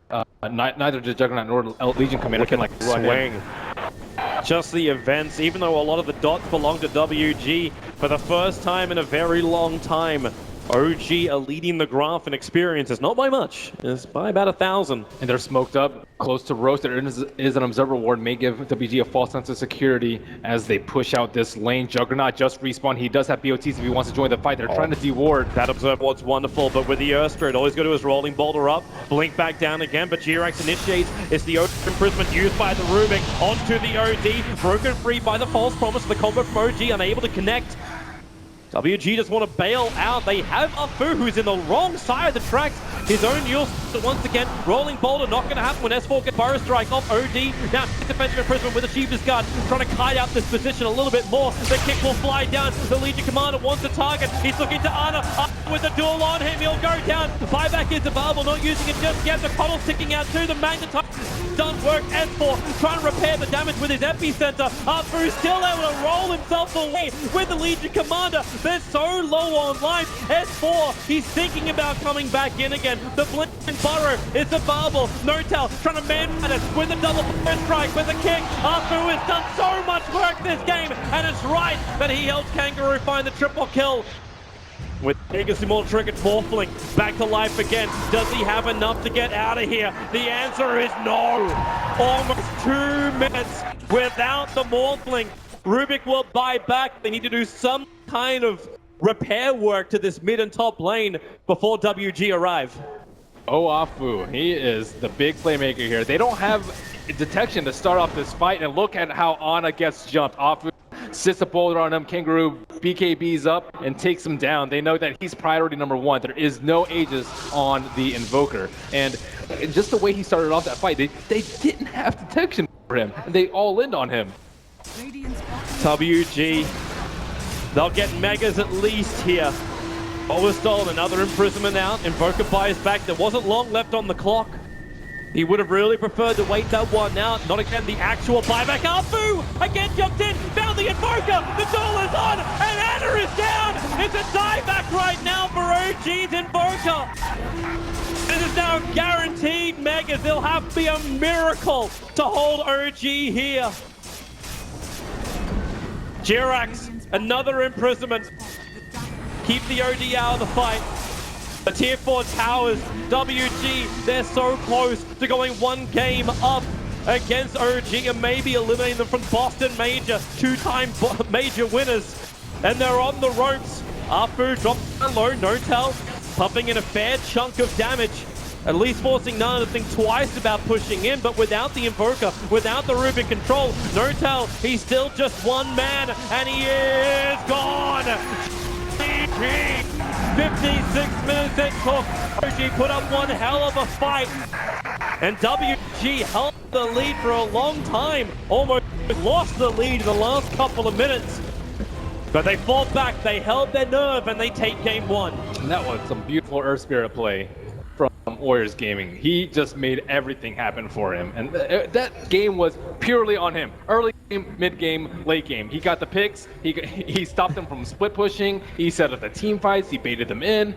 S6: neither the Juggernaut nor Legion Commander can like run in.
S5: Just the events, even though a lot of the dots belong to WG, for the first time in a very long time, OG are leading the graph in experiences, not by much, it's by about 1,000.
S6: And they're smoked up close to Roast. There is an Observer Ward, may give WG a false sense of security as they push out this lane. Juggernaut just respawned. He does have BOTs if he wants to join the fight. They're trying to deward.
S5: That Observer Ward's wonderful, but with the Earth Spirit, all he's got to do is Rolling Boulder up, blink back down again, but Jirax initiates. It's the OD imprisonment used by the Rubik onto the OD, broken free by the false promise of the combo from OG, unable to connect. WG just want to bail out. They have Afu, who's in the wrong side of the tracks. His own Yule once again. Rolling Boulder not going to happen when S4 gets Burrow Strike off OD. Now defensive imprisonment with Achiever's Guard, trying to kite out this position a little bit more. The kick will fly down. The Legion Commander wants the target. He's looking to Ana. With the duel on him, he'll go down. Buyback is available, not using it just yet. The Coddle's ticking out too. The Magnetite does work. S4 trying to repair the damage with his epicenter. Afu still able to roll himself away with the Legion Commander. They're so low on life. S4, he's thinking about coming back in again. The blink and burrow is available. No-Tell trying to man-fight it with a double first strike, with a kick. Afu has done so much work this game, and it's right that he helps Kangaroo find the triple kill. With Vegas more triggered, Morphling back to life again. Does he have enough to get out of here? The answer is no. Almost 2 minutes without the Morphling. Rubik will buy back. They need to do some kind of repair work to this mid and top lane before WG arrive.
S6: Afu, he is the big playmaker here. They don't have detection to start off this fight, and look at how Ana gets jumped. Afu sits a boulder on him, Kangaroo BKBs up and takes him down. They know that he's priority number 1. There is no Aegis on the Invoker. And just the way he started off that fight, they didn't have detection for him. And they all in on him.
S5: WG, they'll get Megas at least here. Overstall, another imprisonment out. Invoker buys back. There wasn't long left on the clock. He would have really preferred to wait that one out. Not again the actual buyback. Afu again jumped in, found the Invoker. The duel is on, and Ana is down. It's a dieback right now for OG's Invoker. This is now guaranteed Megas. It'll have to be a miracle to hold OG here. Jirax, another imprisonment. Keep the OD out of the fight. The tier 4 towers, WG, they're so close to going 1 game up against OG and maybe eliminating them from Boston Major, 2-time major winners. And they're on the ropes. Afu dropped low, Notel pumping in a fair chunk of damage. At least forcing Nana to think twice about pushing in, but without the Invoker, without the Rubik control, Notel, he's still just 1 man, and he is gone! 56 minutes it took. OG put up one hell of a fight. And WG held the lead for a long time. Almost lost the lead in the last couple of minutes. But they fought back, they held their nerve, and they take game 1.
S6: And that was some beautiful Earth Spirit play from Warriors Gaming. He just made everything happen for him. And that game was purely on him. Early game, mid game, late game. He got the picks. He stopped them from split pushing. He set up the team fights. He baited them in.